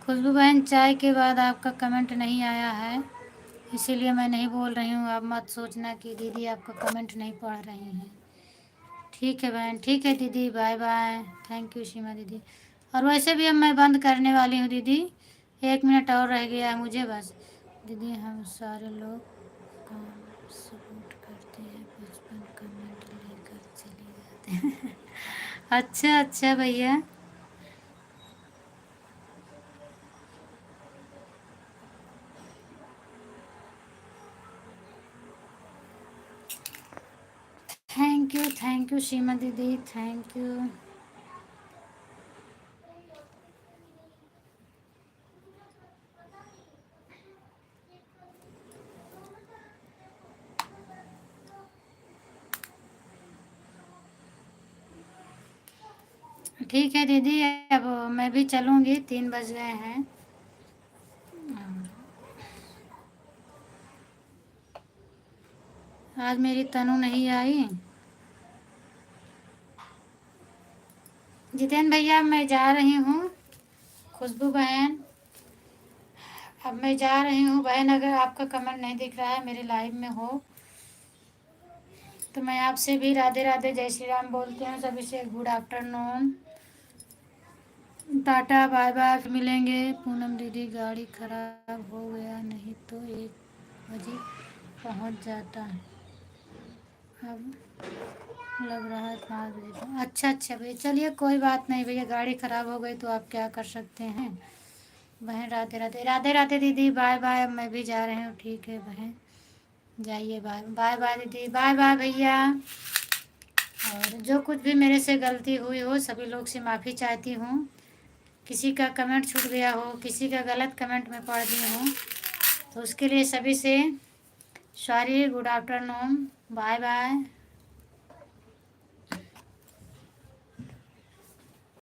खुशबू बहन, चाय के बाद आपका कमेंट नहीं आया है, इसीलिए मैं नहीं बोल रही हूँ। आप मत सोचना कि दीदी आपका कमेंट नहीं पढ़ रही हैं। ठीक है बहन, ठीक है दीदी, bye bye. Thank you Seema दीदी। और वैसे भी अब मैं बंद करने वाली हूँ दीदी, 1 मिनट और रह गया है मुझे बस। दीदी, हम सारे लोग काम सपोर्ट करते हैं, 55 कमेंट लेकर चले जाते हैं अच्छा भैया। थैंक यू सीमा दीदी, थैंक यू। ठीक है दीदी, अब मैं भी चलूँगी, 3 बज गए हैं। आज मेरी तनु नहीं आई। जितेंद्र भैया मैं जा रही हूँ, खुशबू बहन, अब मैं जा रही हूँ बहन। अगर आपका कमेंट नहीं दिख रहा है मेरे लाइव में हो तो मैं आपसे भी राधे राधे जय श्री राम बोलते हैं। सभी से good afternoon, tata bye bye, फिर मिलेंगे। पूनम दीदी गाड़ी खराब हो गया, नहीं तो 1 बजे पहुंच जाता। अब लग रहा है 5 बजे तक। अच्छा भैया, चलिए कोई बात नहीं भैया, गाड़ी खराब हो गई तो आप क्या कर सकते हैं। बहन राधे राधे, राधे राधे दीदी, बाय बाय। अब मैं भी जा रही हूँ, ठीक है बहन, जाइए, बाय बाय बाय दीदी, बाय बाय भैया। और जो कुछ भी मेरे से गलती हुई हो सभी लोग से माफ़ी चाहती हूँ। किसी का कमेंट छूट गया हो, किसी का गलत कमेंट में पढ़ दी हूँ तो उसके लिए सभी से sorry. Good afternoon, bye bye.